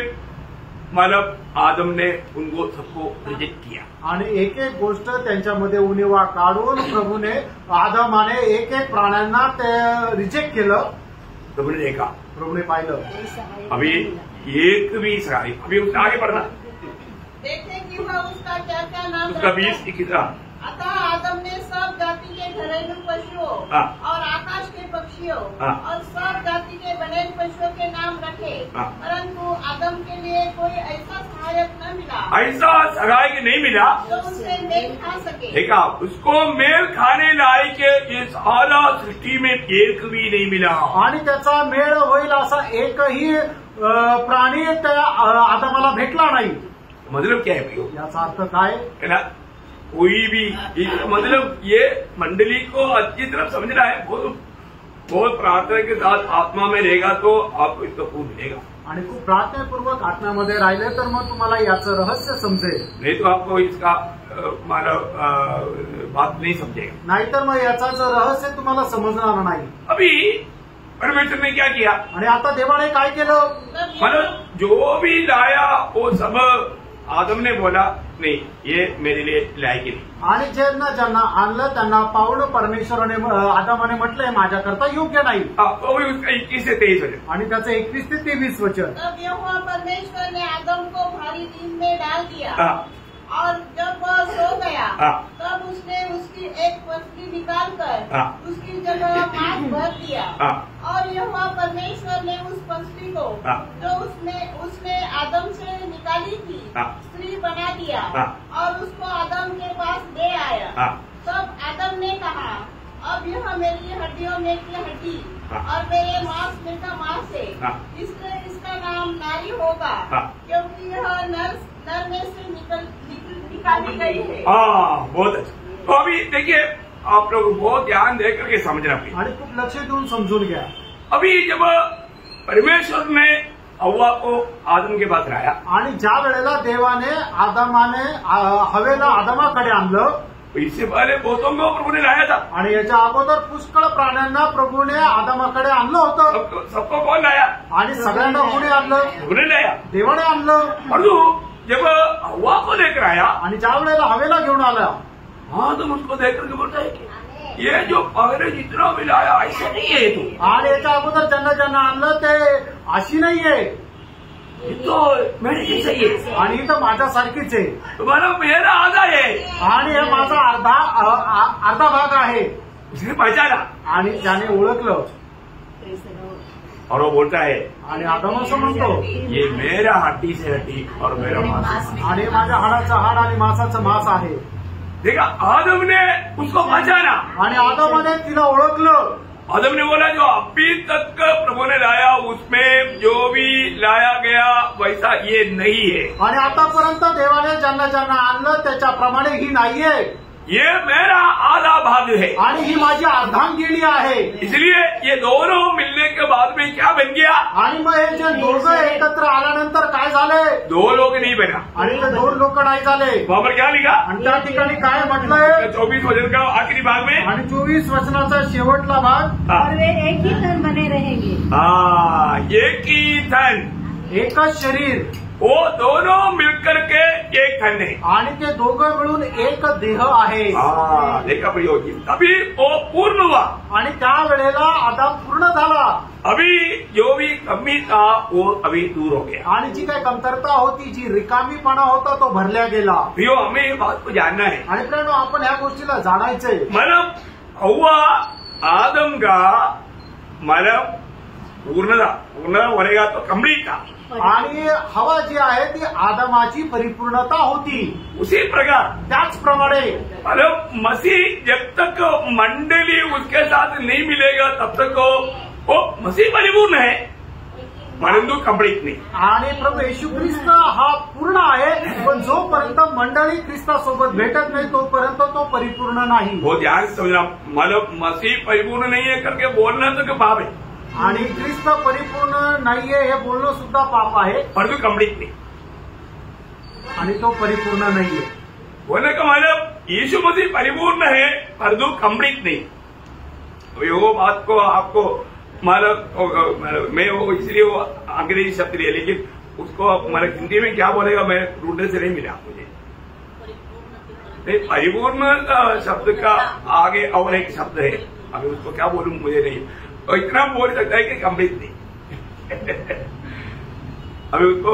मतलब आदम ने उनको सबको रिजेक्ट किया।
आणि एक एक गोष्ट त्यांच्यामध्ये उणिवा काढून प्रभूने आदमाने एक एक प्राण्यांना ते रिजेक्ट केलं।
प्रभु ने देखा,
प्रभूने पाहिलं
अभी एक भी सहाय, अभी उसने आगे बढ़ना,
देखे कि वह उसका क्या क्या नाम
उसका
रखे।
20-21
अतः आदम ने सब जाति के घरेलू पशुओं
हाँ।
और आकाश के पक्षियों
हाँ।
और सब जाति के बने पशुओं के नाम रखे,
हाँ।
परंतु आदम के लिए कोई ऐसा सहायक न मिला
ऐसा सगाई नहीं मिला
जो उससे मेल खा सके।
देखा, उसको मेल खाने लायक ये सारा सृष्टि में एक भी नहीं मिला।
आणि त्याचा मेळ होईल असा एकही प्राणी त्या आदमाला भेटला नाही।
मतलब क्या है भैया?
याचा अर्थ काय?
है ना, कोई भी मतलब ये मंडली को अच्छी तरफ समझना है। बहुत प्रार्थना के साथ आत्मा में रहेगा तो आपको इसका फूल मिलेगा।
आणि खूप प्रार्थनापूर्वक आत्म्यामध्ये राहिले तर मग तुम्हाला याचं रहस्य समजेल,
नहीं तो आपको इसका बात नहीं समझेगा।
नाहीतर मग याचा रहस्य तुम्हाला समजणार नाही।
अभी परमेश्वर ने क्या किया,
आणि आता देवाने काय केलं,
मतलब जो भी लाया वो सब आदम ने बोला नहीं ये मेरे लिए लायक नहीं।
आणि ज्यांना आणलं त्यांना पावलं परमेश्वराने आदामाने म्हटलंय माझ्याकरता योग्य नाही।
तो भी उसका 21 से 23 वचन,
आणि त्याचं 21 ते 23 वचन।
तब यहोवा परमेश्वर ने आदम को भारी नींद में डाल दिया और जब वह सो गया तब उसने उसकी एक पसली निकालकर उसकी जगह मांस भर दिया और यहोवा परमेश्वर ने उस पसली को जो उसने आदम से निकाली थी स्त्री बना दिया और उसको आदम के पास ले आया। तब आदम ने कहा अब यह मेरी हड्डियों में की हड्डी और मेरे मांस में का मांस है, इसलिए इसका नाम नारी होगा क्योंकि यह नर में से निकाली गई है।
बहुत अच्छा। तो अभी देखिए आप लोग बहुत ध्यान दे करके समझना पड़ेगा
आणि खूप लक्ष देऊन समजून घ्या।
अभी जब परमेश्वर ने हव्वा को आदम के पास लाया
आणि ज्या वेळेला देवाने हवेला आदमाकडे आणलं,
इससे पहले बहुतों को प्रभु ने लाया था
आणि याच्या अगोदर पुष्कळ प्राण्यांना प्रभूने आदमाकडे आणलं होतं।
सबको कौन लाया,
आणि सगळ्यांना कोणी आणलं,
प्रभु ने लाया।
देवाने आणलं।
परंतु जब हव्वा को लेकर आया
आणि ज्या वेळेला हवेला घेऊन आला,
आदम उसको देख करके बोलता है कि ये जो पहले जितना भी लाया ऐसा नहीं है तू,
आणि याच्या अगोदर ज्यांना आणलं ते अशी नाहीये,
तो मेरे जैसा ही है
आणि इथं माझ्यासारखीच आहे,
तुम्हारा मेरा आधा है
आणि हे माझा अर्धा भाग आहे।
उसने पहचाना
आणि त्याने ओळखलं
और वो बोलता है
आणि आदम असं म्हणतो
ये मेरा हड्डी से हड्डी और मेरा मांस,
आणि माझ्या हाडाचं हाड आणि मांसाचं मांस आहे।
देखा आदम ने उसको पहचाना
आणि आदमाने तिला ओळखलं।
आदम ने बोला जो अभी तक प्रभु ने लाया उसमें जो भी लाया गया वैसा ये नहीं है,
आणि आतापर्यंत देवाने ज्यांना आणलं त्याच्याप्रमाणे ही नाहीये,
ये मेरा आधा भाग है
आणि ही माझी अर्धांगिनी आहे।
इसलिए ये दोनों मिलने के बाद में क्या बन गया,
आणि मग हे जे दोघं एकत्र आल्यानंतर काय झाले,
दो लोग नहीं बना।
आणि ते दोन लोक नाही झाले।
वहां पर क्या लिखा,
आणि त्या ठिकाणी काय म्हटलंय,
24 वचन का आखिरी भाग में
आणि 24 वचनाचा शेवटला भाग,
और वे एक ही तन बने रहेंगे।
एक ही तन,
एकच शरीर,
वो दोनों मिलकर के एक तन है,
आणि ते दोघं मिळून एक देह आहे।
देखा प्रयोग अभी वो पूर्ण हुआ,
आणि त्या वेळेला आदम पूर्ण झाला।
अभी जो भी कमी था वो अभी दूर हो गया,
आणि जी काही कमतरता होती, जी रिकामीपणा होता तो भरल्या गेला।
भैया हमें ये बात को जानना है,
आणि प्रेरणो आपण ह्या गोष्टीला जाणायचंय,
मतलब हव्वा आदम का मतलब पूर्ण बनेगा तो कंप्लीट था,
आणि हवा जी आहे ती आदमाची परिपूर्णता होती।
उसी प्रकार
त्याचप्रमाणे
मतलब मसीह जब तक मंडली उसके साथ नहीं मिलेगा तब तक वो मसीह परिपूर्ण है परंतु कंप्लीट नहीं।
आणि प्रभू येशू ख्रिस्त हा पूर्ण आहे, पण जोपर्यंत मंडळी ख्रिस्तासोबत भेटत नाही तोपर्यंत तो परिपूर्ण नाही।
वो ध्यान से समझना, मतलब मसीह परिपूर्ण नहीं है करके बोलना तो पाप है,
आणि ख्रिस्त परिपूर्ण नाहीये हे बोलणं सुद्धा पाप आहे,
परंतु कंप्लीट नहीं।
आणि तो परिपूर्ण नाहीये
बोलने का मतलब यीशु मसीह परिपूर्ण है परंतु कंप्लीट नहीं। वो बात को आपको मतलब मैं वो इसलिए वो अंग्रेजी शब्द लिया, लेकिन उसको मतलब हिंदी में क्या बोलेगा मैं ढूंढने से नहीं मिला मुझे। नहीं, परिपूर्ण शब्द का आगे और एक शब्द है, अभी उसको क्या बोलूं मुझे नहीं, और इतना बोल सकता है कि कंप्लीट नहीं। अभी उसको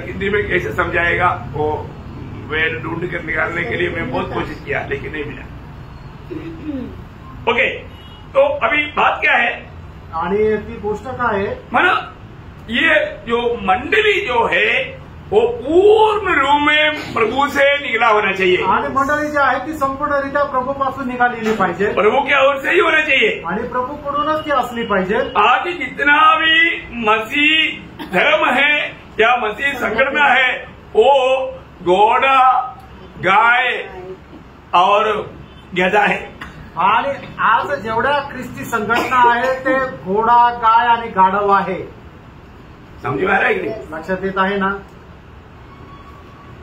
हिंदी में कैसे समझाएगा वो मैं ढूंढ कर निकालने के लिए मैं बहुत कोशिश किया लेकिन नहीं मिला। ओके, तो अभी बात क्या है,
आणि ती गोष्ट काय आहे,
मतलब ये जो मंडली जो है वो पूर्ण रूप में प्रभु से निकला होना चाहिए,
आणि मंडळी जी आहे ती संपूर्णरित्या प्रभूपासून निघालेली पाहिजे,
प्रभु की ओर से ही होना चाहिए,
आणि प्रभूकडूनच ती असली पाहिजे।
आज जितना भी मसीह धर्म है या मसीह संगठन है वो घोड़ा गाय और गधा है।
आणि आज जेवढ्या ख्रिस्ती संघटना आहेत ते घोडा, गाय आणि गाढव आहे.
समझ में आ रहा है कि नहीं?
लक्षात येत आहे ना?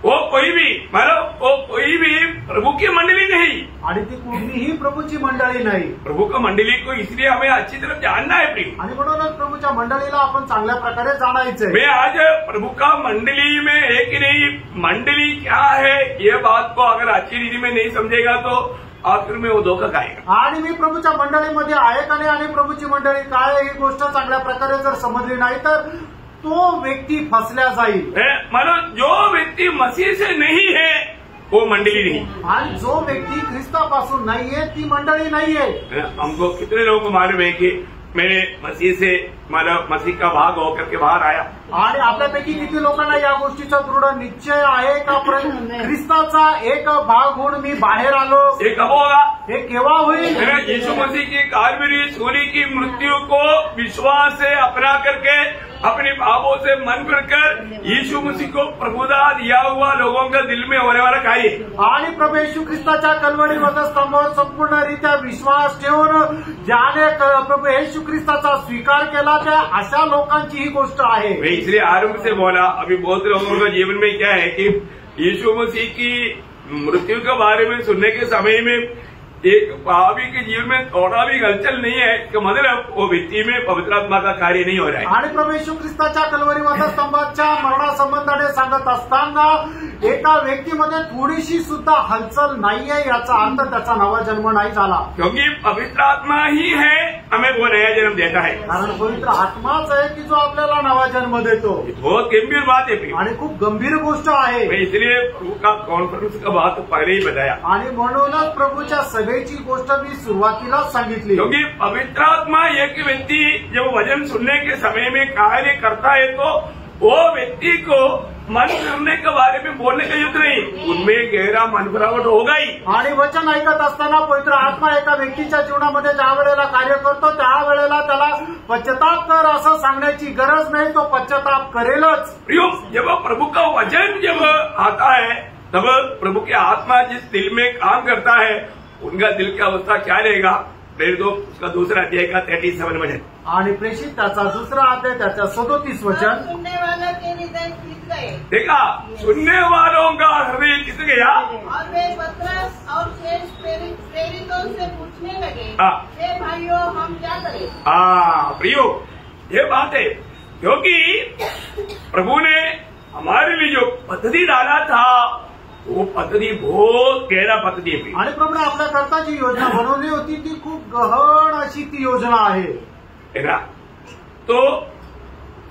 वो कोई भी मतलब वो कोई भी प्रभु की मंडली नहीं,
आणि ती कुठलीही प्रभूची मंडळी नाही.
प्रभु का मंडली को इसलिए हमें अच्छी तरह जानना है प्रिय।
आणि म्हणूनच प्रभूच्या मंडळीला आपण चांगल्या प्रकारे जाणायचंय.
मैं आज प्रभु का मंडली में है कि नहीं, मंडली क्या है, ये बात को अगर अच्छी रीति में नहीं समझेगा तो आखिर में वो धोखा खाएगा।
आणि मी प्रभूच्या मंडळीमध्ये आहे का नाही आणि प्रभूची मंडळी काय आहे ही गोष्ट चांगल्या प्रकारे जर समजली नाही तर तो व्यक्ती फसल्या जाईल.
मतलब जो व्यक्ति मसीह से नहीं है वो मंडली नहीं,
आणि जो व्यक्ती ख्रिस्तापासून नाहीये ती मंडळी नाहीये.
हमको कितने लोगों को मालूम है कि मैंने मसीह से मतलब मसीह का भाग होकर के बाहर आया,
आणि आपल्यापैकी किती लोकांना या गोष्टीचा दृढ निश्चय आहे का ख्रिस्ताचा एक भाग होऊन मी बाहेर आलो.
ये कब होगा?
हे केव्हा होईल?
यीशु मसीह की कालवरी सूली की मृत्यु को विश्वास से अपना करके अपने पापों से मन फिरकर यीशु मसीह को प्रभुता दिया हुआ लोगों का दिल में होने वाला काय आहे.
आणि प्रभू येशू ख्रिस्ताच्या कल्वरी वधस्तंभावर संपूर्णरित्या विश्वास ठेवून ज्याने प्रभू येशू ख्रिस्ताचा स्वीकार केला त्या अशा लोकांची ही गोष्ट आहे.
मैं इसलिए आरंभ से बोला, अभी बहुत लोगों का जीवन में क्या है कि यीशु मसीह की मृत्यु के बारे में सुनने के समय में एक पापी के जीवन में थोड़ा भी हलचल नहीं है कि मतलब वो व्यक्ति में पवित्र आत्मा का कार्य नहीं हो रहा है.
आणि प्रभू येशू ख्रिस्ताच्या कल्वरी वधस्तंभाच्या मरणासंबंधाने सांगत असताना एका व्यक्तीमध्ये थोडीशी सुद्धा हलचल नाहीये याचा अर्थ त्याचा नवा जन्म नाही झाला.
क्योंकि पवित्र आत्मा ही है हमें वो नया जन्म देता है.
कारण पवित्र आत्माच आहे की जो आपल्याला नवा जन्म देतो.
बहुत गंभीर बात है
आणि खूप गंभीर गोष्ट आहे.
मैं इसलिए प्रभु का कॉन्फ्रेंस का बात पहले ही बताया,
आणि म्हणूनच प्रभूच्या सभेची गोष्ट मी सुरुवातीलाच सांगितली.
क्योंकि पवित्र आत्मा एक व्यक्ति जब वचन सुनने के समय में कार्य करता है तो वो व्यक्ति को मन करने के बारे में बोलने का युद्ध नहीं, उनमें गहरा मन भरावट होगा ही.
आणि वचन ऐकत असताना पवित्र आत्मा एका व्यक्तीच्या जीवनामध्ये ज्या वेळेला कार्य करतो त्यावेळेला त्याला पश्चाताप कर असं सांगण्याची गरज नाही, तो पश्चाताप करेलच.
जब प्रभु का वचन जब आता है तब प्रभु की आत्मा जिस दिल में काम करता है उनका दिल की अवस्था क्या रहेगा, उसका दूसरा अध्याय का 37 वचन.
आणि प्रेषित त्याचा दुसरा अध्याय त्याचा 37 वचन.
सुनने वालों के हृदय खिंच गए.
देखा, सुनने वालों का हृदय खिंच गया
और वे पतरस और शेष प्रेरितों से पूछने लगे, हे भाइयों हम क्या करें.
प्रियो, ये बात है क्योंकि प्रभु ने हमारे लिए जो पद्धति डाला था वो पद्धति बहुत गहरा पद्धति है.
आणि प्रभूने आपल्या करता जी योजना बनवली होती ती खूप गहन अशी ती योजना आहे
ना. तो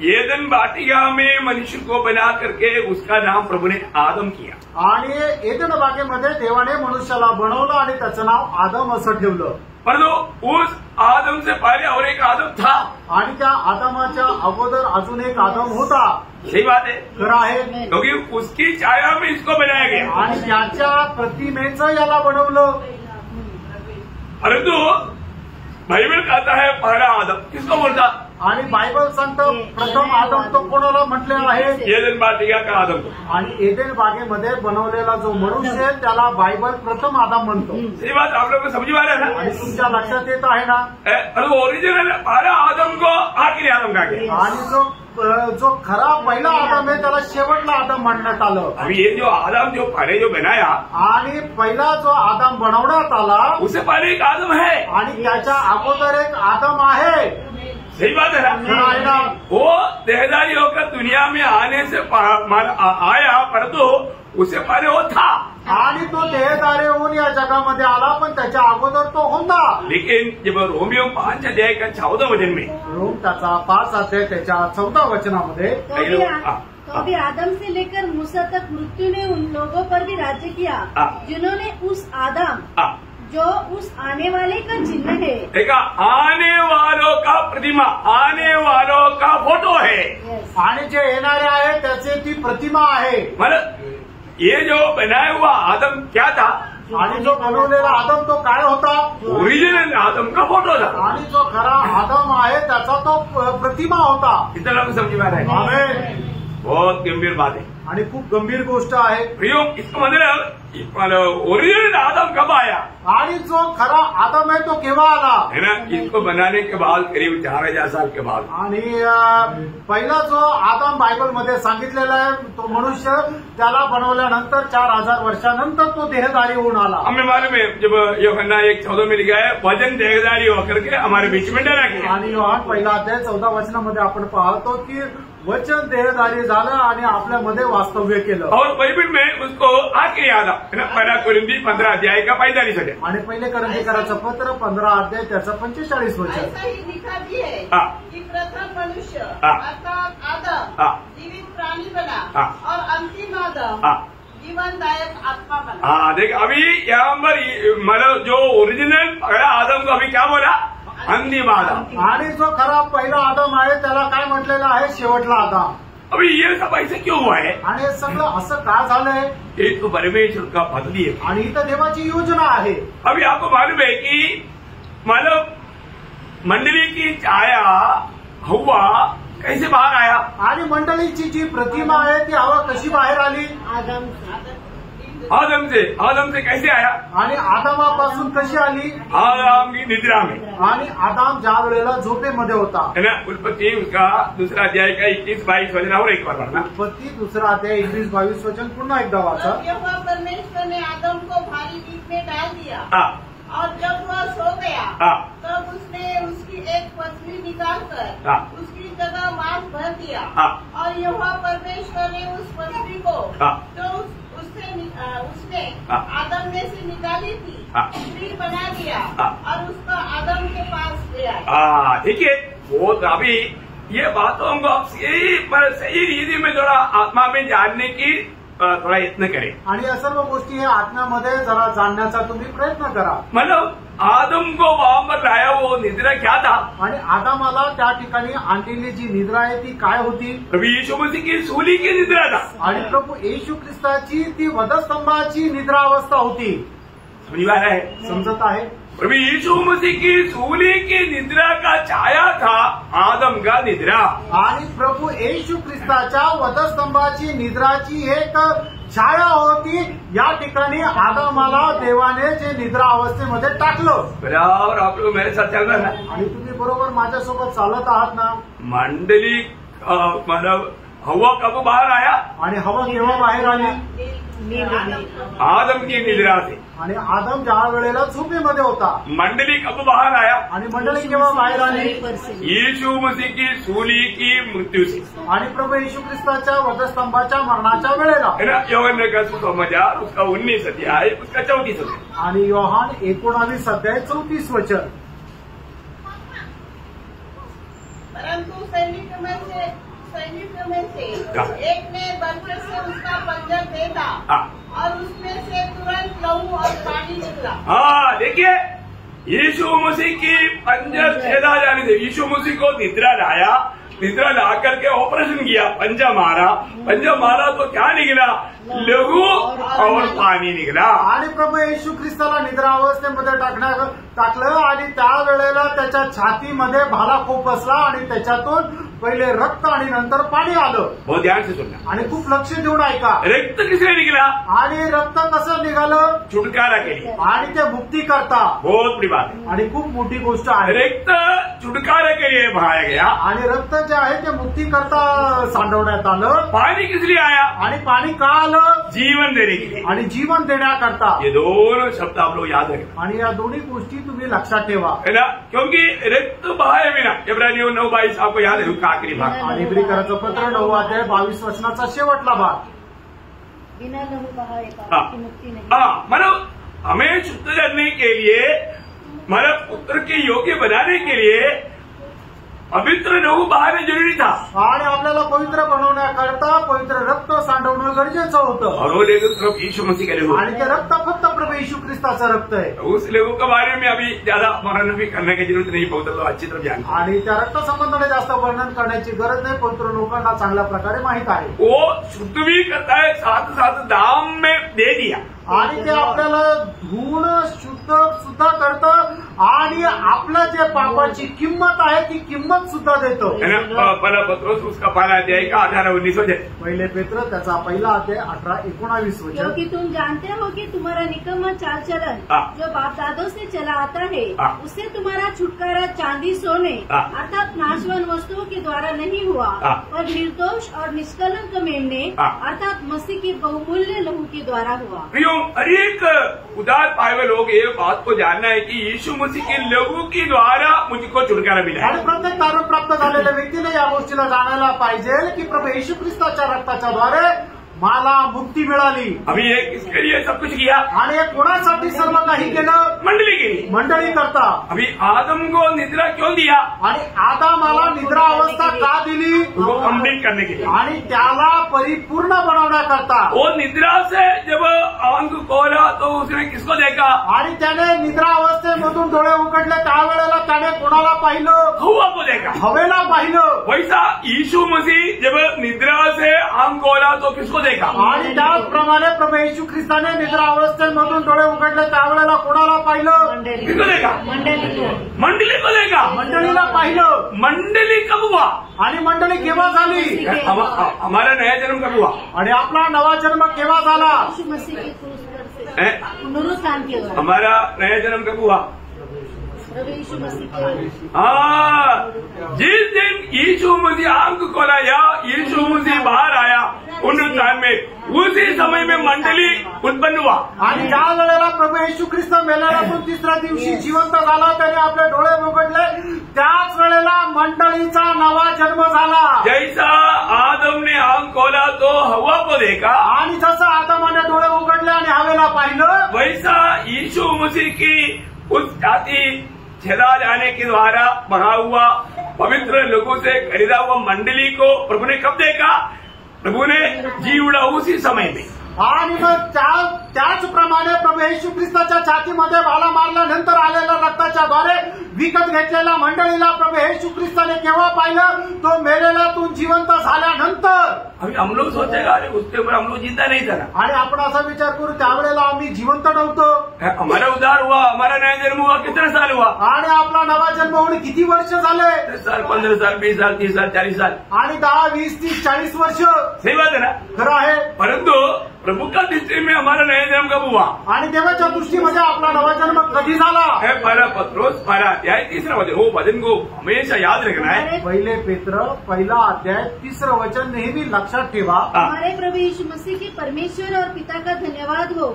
एदन वाटिका में मनुष्य को बना करके उसका नाम प्रभु ने आदम किया.
आणि एदन बागेमध्ये देवाने मनुष्याला बनवलं आणि त्याचं नाव आदम असं ठेवलं.
परंतु उस आदम से पहले और एक आदम था.
आणि त्या आदमाच्या अगोदर अजून एक आदम होता.
सही बात है,
खरं आहे.
क्योंकि उसकी छाया में इसको बनाया गया
आणि त्याच्या प्रतिमेचं याला बनवलं.
परंतु बाइबल कहता है पहला आदम किसको बोलता.
आणि बायबल सांगतं प्रथम आदम तो कोणाला म्हटले आहे.
एदन वाटिका का आदम.
आणि एदेन बागेमध्ये बनवलेला जो मनुष्य आहे त्याला बायबल प्रथम आदम म्हणतो.
सही बात आप लोग को समझ में आ रहा है ना.
आणि तुमच्या लक्षात येत आहे ना.
ओरिजिनल पहला आदम को आखिरी आदम का गया.
आणि जो खरा पहिला आदम आहे त्याला शेवटला आदम म्हणण्यात आलं.
अभी ये जो आदम जो पहले जो बनाया
आणि पहिला जो आदम बनवण्यात आला
उससे पहले एक आदम है
आणि त्याच्या अगोदर एक आदम आहे.
सही बात है
ना.
वो देहदारी होकर दुनिया में आने से आया परंतु उससे पहले वो था.
आणि तो देहधारी होऊन या जगामध्ये आला पण त्याच्या अगोदर तो होता.
लेकिन जब रोमियो 5 अध्याय का 14 वचन में
रोम त्याचा 5 अध्याय त्याच्या 14 वचनामध्ये
तो भी आदम से लेकर मूसा तक मृत्यु ने उन लोगों पर भी राज्य किया जिन्होंने उस आदम जो उस आने वाले का चिन्ह है.
देखा, आने वालों का प्रतिमा, आने वालों का फोटो है.
आणि जे येणारे आहे त्याचे ती प्रतिमा आहे.
मतलब ये जो बनाया हुआ आदम क्या था.
आणि जो बनवलेला आदम तो काय होता.
ओरिजिनल आदम का फोटो था.
आणि जो खरा आदम आहे त्याचा तो प्रतिमा होता.
इतना लोग समझ में आ रहा है. बहुत गंभीर बात है
आणि खूप गंभीर गोष्ट आहे.
प्रियो, इसका मतलब ओरिजिनल आदम कब आया
आणि जो खरा आदम आहे तो केव्हा आला
है ना? इसको बनाने के बाद करीब 4000 साल के बाद.
आणि पहिला जो आदम बायबलमध्ये सांगितलेला आहे तो मनुष्य त्याला बनवल्यानंतर 4000 वर्षानंतर तो देहधारी होऊन आला.
हमें मालूम है जब यूहन्ना 1:14 में लिखा है वचन देहधारी होकर के हमारे बीच में डरा गया.
आणि योहान पहिला अध्याय 14 वचनामध्ये आपण पाहतो की वचन देहधारी झालं आणि आपल्यामध्ये वास्तव्य केलं.
और बाइबल में उसको आखिरी आदम है ना? 1 कोरिन्थी 15 अध्याय का 45 वचन.
आणि पहिले करंथीकराचं पत्र 15 अध्याय त्याचं 45 वचन.
ऐसा ही लिखा भी है
हाँ.
कि प्रथम मनुष्य
हाँ.
अर्थात आदम
हाँ.
जीवित प्राणी बना
हाँ.
और अंतिम आदम
हाँ.
जीवनदायक आत्मा बना.
हाँ देख अभी यहाँ पर मतलब जो ओरिजिनल पहला आदम को अभी क्या बोला? अंतिम आदम.
आणि जो खरा पहिला आदम आहे त्याला काय म्हटलेलं आहे? शेवटला आदम.
अभी ये सब ऐसे क्यों हुआ है?
आणि हे सगळं असं का झालंय?
ये तो परमेश्वर का बदली है.
आणि इथं देवाची योजना आहे.
अभी आपको मालूम है कि मतलब मंडली की छाया हवा कैसे बाहर आया?
आणि मंडळीची जी प्रतिमा आहे ती हवा कशी बाहेर आली?
आदम से कैसे आया?
आणि आदामापासून कशी आली?
आदम की निद्रा में.
आणि आदाम ज्या वेळेला झोपेमध्ये होता
है ना? उत्पत्ति उसका दूसरा अध्याय का 21-22 वचन और एक बार पढ़ना.
उत्पत्ती दुसरा अध्याय 21-22 वचन पुन्हा एकदा वाचा.
तब यहोवा परमेश्वर ने आदम को भारी डीप में डाल दिया
हाँ.
और जब वह सो गया
हाँ.
तब उसने उसकी एक पसली निकालकर
हाँ.
उसकी जगह मांस भर दिया.
हाँ.
और यहोवा परमेश्वर ने उस पसली को
हाँ.
जो उसने
हाँ.
आदम में से निकाली थी
हाँ.
स्त्री बना दिया
हाँ.
और उसका आदम के पास ले आया.
हाँ देखिए वो तो अभी ये बातों को आप सही रीति में थोड़ा आत्मा में जानने की थोड़ा यत्न करें.
आणि या सर्व गोष्टी हे आत्म्यामध्ये जरा जाणण्याचा तुम्ही प्रयत्न करा.
मतलब आदम को वहां पर लाया वो निद्रा क्या था?
आणि आदामाला त्या ठिकाणी आणलेली जी निद्रा आहे ती काय होती?
प्रभु यीशु मसीह की सूली की निद्रा था.
आणि प्रभू येशू ख्रिस्ताची ती वधस्तंभाची निद्रा अवस्था होती.
समझ में आ रहा है?
समजत आहे?
प्रभु यीशु मसीह की सूली की निद्रा का छाया था आदम का निद्रा.
आणि प्रभू येशू ख्रिस्ताच्या वधस्तंभाची निद्राची एक छाया होती. या ठिकाणी आदामाला देवाने जे निद्रा अवस्थेमध्ये टाकलं.
बराबर आप लोग मेरे साथ चल रहे हैं.
आणि तुम्ही बरोबर माझ्यासोबत चालत आहात ना?
मंडली मतलब हवा कब बाहर आया?
आणि हवा केव्हा बाहेर आली?
आदम की निद्रा से.
आणि आदम ज्या वेळेला झोपेमध्ये होता.
मंडली कब बाहर आया?
आणि मंडळी केव्हा बाहेर आली?
यीशु मसीह की सूली की मृत्यू से.
आणि प्रभू येशू ख्रिस्ताच्या वधस्तंभाच्या मरणाच्या वेळेला.
है ना? यूहन्ना का सुसमाचार उसका 19 अध्याय उसका 34 वचन.
आणि योहान 19 अध्याय 34 वचन.
परंतु सैनिक में से एक ने बर्फे से उसका पंजर फेंका और उसमें से तुरंत लहू और पानी निकला.
हाँ देखिए यीशु मसीह की पंजर छेदा जाने से यीशु मसीह को निद्रा लाया. निद्रा ला करके ऑपरेशन किया. पंजा मारा तो क्या निकला? लघु और पाणी निघाला.
आणि प्रभू येशू ख्रिस्ताला निद्रा अवस्थेमध्ये टाकलं आणि त्या वेळेला त्याच्या छातीमध्ये भाला खूप बसला आणि त्याच्यातून पहिले रक्त आणि नंतर पाणी आलं.
बहुत ध्यान से सुनना.
आणि खूप लक्ष देऊन ऐका.
रक्त किसने निकला?
आणि रक्त कसं निघालं?
छुटकारा के लिए.
आणि ते मुक्ती करता.
बहुत बड़ी बात है.
आणि खूप मोठी गोष्ट आहे.
रक्त छुटकारा के लिए बहाया गया.
आणि रक्त जे आहे ते मुक्ती करता सांडवण्यात आलं.
पानी किस लिए आया?
आणि पाणी का आलं?
जीवन देने के लिए.
आणि जीवन देण्याकरता.
ये दोनों शब्द आप लोग याद रखें.
आणि या दोन्ही गोष्टी तुम्ही लक्षात ठेवा.
है ना? क्योंकि रक्त बहाए बिना इब्रानियों 9:22 आपको याद है उसका आखिरी भाग.
आणि इब्रिकराचं पत्र 9 अध्याय 22 वचनाचा शेवटला भाग.
बिना लहू बहाए पाप की मुक्ति नहीं.
हाँ मतलब हमें शुद्ध करने के लिए मतलब पुत्र के योग्य बनाने के लिए पवित्र लहू बहाना जरूरी था.
आणि आपल्याला पवित्र बनवण्याकरता पवित्र रक्त सांडवणं गरजेचं होतं.
और वो लेगू सिर्फ यीशु मसीह का लहू.
आणि ते रक्त फक्त प्रभू येशू ख्रिस्ताचं रक्त आहे.
उस लहू के बारे में अभी ज्यादा वर्णन भी करने की जरूरत नहीं. बहुत लोग अच्छी तरह जानते.
आणि त्या रक्त संबंधाने जास्त वर्णन करण्याची गरज नाही. पवित्र लोकांना चांगल्या प्रकारे माहित आहे.
वो शुद्ध भी करता है साथ साथ दाम में दे दिया.
आणि ते आपल्याला धुवून शुद्ध सुद्धा करतं आणि आपलं जे पापाची किंमत आहे ती किंमत सुद्धा देतो.
पहला पत्रोस उसका पहला अध्याय का 18-19 वचन.
पहिले पेत्र त्याचा पहिला अध्याय 18-19 वचन.
क्योंकि तुम जानते हो कि तुम्हारा निकम्मा चाल चलन जो बाप दादों से चला आता है उससे तुम्हारा छुटकारा चांदी सोने अर्थात नाशवान वस्तुओं के द्वारा नहीं हुआ पर निर्दोष और निष्कलंक मेमने अर्थात मसीह के बहुमूल्य लहू के द्वारा हुआ.
हर एक उदार पाए हुए लोग ये बात को जानना है कि यीशु मसीह के लहू के द्वारा मुझको छुटकारा मिला है.
आणि प्रत्येक तारण प्राप्त झालेल्या व्यक्तीने या गोष्टीला जाणायला पाहिजे की प्रभू येशू ख्रिस्ताच्या रक्ताच्या द्वारे मला मुक्ती मिळाली.
अभी ये किसके लिए सब कुछ किया?
आणि हे कोणासाठी सर्व काही केलं?
मंडली के लिए.
मंडळी करता.
अभी आदम को निद्रा क्यों दिया?
आणि आदामाला निद्रा अवस्था का दिली?
वो कंप्लीट करने के लिए.
आणि त्याला परिपूर्ण बनवण्याकरता.
वो निद्रा से जब आंख खोला तो उसने किसको देखा?
आणि त्याने निद्रा अवस्थेमधून डोळे उघडले त्यावेळेला त्याने कोणाला पाहिलं?
हवा को देखा.
हवेला पाहिलं.
वैसा यीशु मसीह जब निद्रा से आंख खोला तो किसको देखा?
आणि त्याचप्रमाणे प्रभू येशू ख्रिस्ताने निद्रा अवस्थेमधून डोळे उघडले त्यावेळेला कोणाला पाहिलं?
किसको देखा? मंडली को देखा.
मंडळीला पाहिलं.
मंडली कब हुआ?
आणि मंडळी केव्हा झाली?
हमारा नया जन्म कब हुआ?
आणि आपला नवा जन्म केव्हा झाला?
यीशु मसीह के क्रूस पर से पुनरुत्थान के द्वारा.
हमारा नया जन्म कब हुआ?
प्रभु यीशु मसीह के.
हाँ, जिस दिन यीशु मसीह आंख खोला या यीशु मसीह बाहर आया पुनरुत्थान में उसी समय में मंडली उत्पन्न हुआ.
आणि ज्या वेळेला प्रभू येशू ख्रिस्त मेल्यानंतर तिसऱ्या दिवशी जिवंत झाला त्याने आपले डोळे उघडले त्याच वेळेला मंडळीचा नवा जन्म झाला.
जैसा आदम ने आंख खोला तो हवा को देखा
आणि जसं आदमाने डोळे उघडले आणि हवेला पाहिलं
वैसा यीशु मसीह की उस जाति छेदा जाने के द्वारा बढ़ा हुआ पवित्र लोगों से खरीदा हुआ मंडली को प्रभु ने कब देखा? प्रभु ने जी उड़ा उसी समय में.
आणि मग त्याचप्रमाणे प्रभू येशू ख्रिस्ताच्या छातीमध्ये भाला मारल्यानंतर आलेल्या रक्ताच्या द्वारे विकत घेतलेल्या मंडळीला प्रभू येशू ख्रिस्ताने केव्हा पाहिलं? तो मेलेल्यातून जिवंत झाल्यानंतर.
अभी हम लोग सोचेगा अरे उसके ऊपर हम लोग जिंदा नहीं था.
आणि आपण असा विचार करू त्यावेळेला आम्ही जिवंत नव्हतो.
हमारा उद्धार हुआ, हमारा नया जन्म हुआ कितने साल हुआ?
आणि आपला नवा जन्म होऊन किती वर्ष झाले?
10 साल, 15 साल, 20 साल, 30 साल, 40 साल.
आणि 10, 20, 30, 40 वर्ष.
सही बात है ना?
खरं आहे.
परंतु प्रभु का दृष्टि में हमारा नया जन्म कब हुआ?
आणि देवाच्या दृष्टीमध्ये आपला नवा जन्म कधी झाला?
है पहला पत्रोस पहला अध्याय 3 वचन. वो वचन को हमेशा याद रखना है.
पहिले पेत्र पहिला अध्याय 3 वचन नेहमी लक्षात ठेवा.
हमारे प्रभु यीशु मसीह के परमेश्वर और पिता का धन्यवाद हो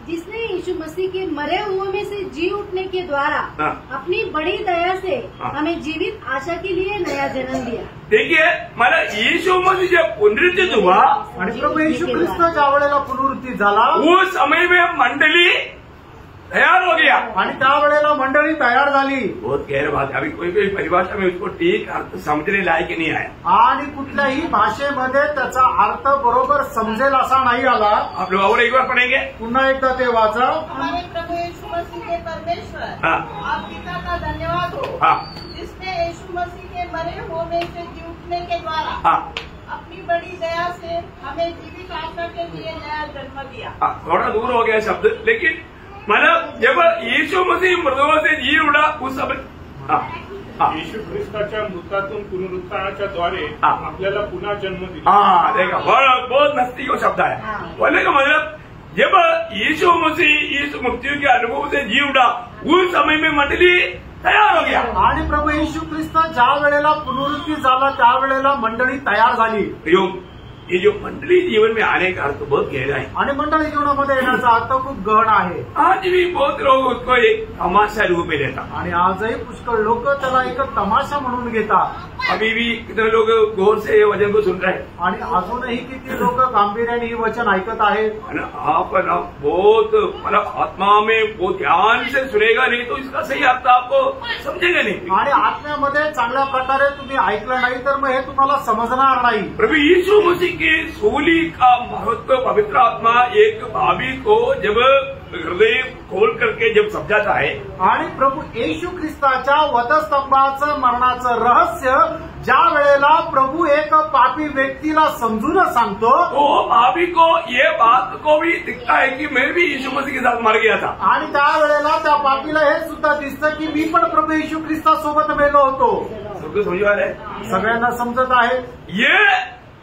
जिसने यीशु मसीह के मरे हुए में से जी उठने के द्वारा अपनी बड़ी दया से हमें जीवित आशा के लिए नया जन्म दिया.
देखिए मला यीशु मसीह जब पुनरुत्थित हुआ
आणि प्रभू येशू ख्रिस्त ज्या वेळेला पुनरुत्थित झाला
उस समय में मंडली तैयार हो गया.
आणि त्यावेळेला मंडळी तयार झाली.
बहुत गहरा बात है. अभी कोई परिभाषा में उसको ठीक अर्थ समझने लायक नहीं आया.
आणि कुठल्याही भाषेमध्ये त्याचा अर्थ बरोबर समजेल असा नाही आला.
आप लोग और एक बार पढ़ेंगे.
पुन्हा एकदा ते वाचा.
हमारे प्रभु यीशु मसीह के परमेश्वर और पिता का धन्यवाद हो जिसने यीशु मसीह के मरे हुए में से जी उठने के द्वारा अपनी बड़ी दया से हमें जीवित आशा के लिए नया जन्म दिया.
थोड़ा दूर हो गया शब्द लेकिन मतलब जब यीशु मसीह मृतों से जी उड़ा उस समय
येशू ख्रिस्ताच्या मृतातून पुनरुत्थानाच्या द्वारे आपल्याला पुन्हा जन्म दिला.
हाँ देखा बहुत नजदीक को शब्द है. बोलने का मतलब जब यीशु मसीह इस मृत्यु के अनुभव से जी उड़ा उस समय में मंडली तयार हो गया.
आणि प्रभू येशू ख्रिस्त ज्या वेळेला पुनरुत्थित झाला त्यावेळेला मंडळी तयार झाली.
ये जो मंडली जीवन में आने का अर्थ बहुत गहरा है.
आणि मंडळी जीवनामध्ये येण्याचा अर्थ खूप गहन आहे.
आज भी बहुत लोग उसको एक तमाशा रूप में लेता.
आणि आजही पुष्कळ लोक त्याला एक तमाशा म्हणून घेतात.
अभी भी कितने लोग गौर से ये वचन को सुन रहे हैं.
आणि अजूनही किती लोक गांभीर्याने ही वचन ऐकत आहेत.
आप ना बहुत मतलब आत्मा में वो ध्यान से सुनेगा नहीं तो इसका सही अर्थ आपको समझेगा नहीं.
आणि आत्म्यामध्ये चांगल्या प्रकारे तुम्ही ऐकलं नाही तर मग हे तुम्हाला समजणार नाही.
प्रभु यीशु मसीह की सूली का महत्व पवित्र आत्मा एक भाभी को जब हृदय खोल करके जब समझाता है,
आणि प्रभू येशू ख्रिस्ताच्या वधस्तंभाचं मरणाचं रहस्य ज्या वेळेला प्रभू एक पापी व्यक्तीला समजून सांगतो,
तो पापी को ये बात को भी दिखता है कि मैं भी यीशु मसीह के साथ मर गया था।
आणि त्यावेळेला त्या पापीला हे सुद्धा दिसतं की मी पण प्रभू येशू ख्रिस्तासोबत मेलो होतो।
सबको समझ आ रहा है?
सगळ्यांना समजत आहे।
ये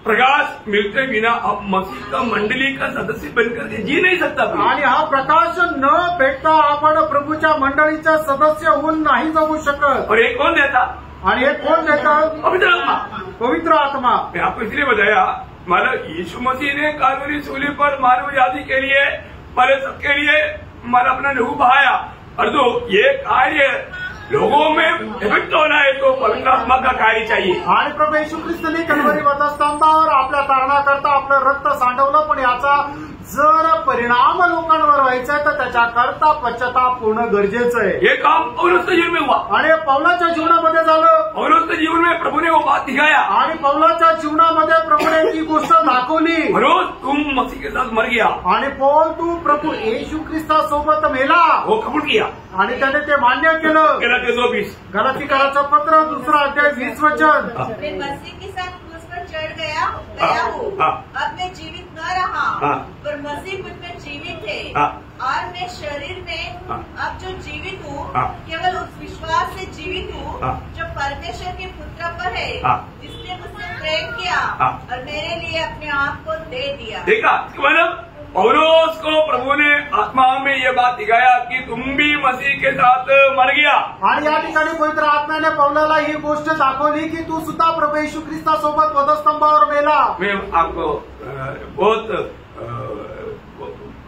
प्रकाश मिलते बिना अब मसीह का मंडली का सदस्य बनकर के जी नहीं सकता।
आणि हा प्रकाश न भेटता आपण प्रभूच्या मंडळीचा सदस्य होऊन नाही जगू शकत।
और ये कौन देता?
आणि हे कोण देतं?
पवित्र आत्मा।
पवित्र आत्मा।
मैं आपको इसलिए बताया, मतलब यीशु मसीह ने कालवरी सूली पर मानव जाति के लिए, पहले सबके लिए मन अपना लहू बहाया, और तो ये कार्य लोगों में इफेक्ट होना है तो पवित्र आत्मा का कार्य चाहिए।
आणि प्रभू येशू ख्रिस्ताने कल्वरी वधस्तंभावर आपल्या तारणाकरता आपलं रक्त सांडवलं, पण याचा जर परिणाम लोकांवर व्हायचा आहे तर त्याच्याकरता पश्चाताप होणं गरजेचं आहे।
ये काम पौलुस के जीवन में हुआ,
आणि पौलाच्या जीवनामध्ये झालं।
पौलुस के जीवन में प्रभु ने वो बात दिखाया,
आणि पौलाच्या जीवनामध्ये प्रभूने ती गोष्ट दाखवली।
रोज तुम मसीह के साथ मर गया,
आणि पौल तू प्रभू येशू ख्रिस्तासोबत मेला,
वो कबूल किया।
आणि त्याने ते मान्य केलं।
गलाती 2:20
गलातीकराचं पत्र 2 अध्याय 20 वचन।
मैं मसीह के साथ क्रूस पर चढ़ गया हूँ। अब मैं जीवित न रहा, पर मसीह मुझ में जीवित है, और मैं शरीर में अब जो जीवित हूँ केवल उस विश्वास से जीवित हूँ जो परमेश्वर के पुत्र पर है, जिसने मुझसे प्रेम किया और मेरे लिए अपने आप को दे दिया।
देखा, मतलब पौलुस को प्रभु ने आत्मा में ये बात दिखाया कि तुम भी मसीह के साथ मर गया।
आणि या ठिकाणी पवित्र आत्म्याने पौलाला ही गोष्ट दाखवली की तू सुद्धा प्रभू येशू ख्रिस्तासोबत वधस्तंभावर मेला।
मैं आपको बहुत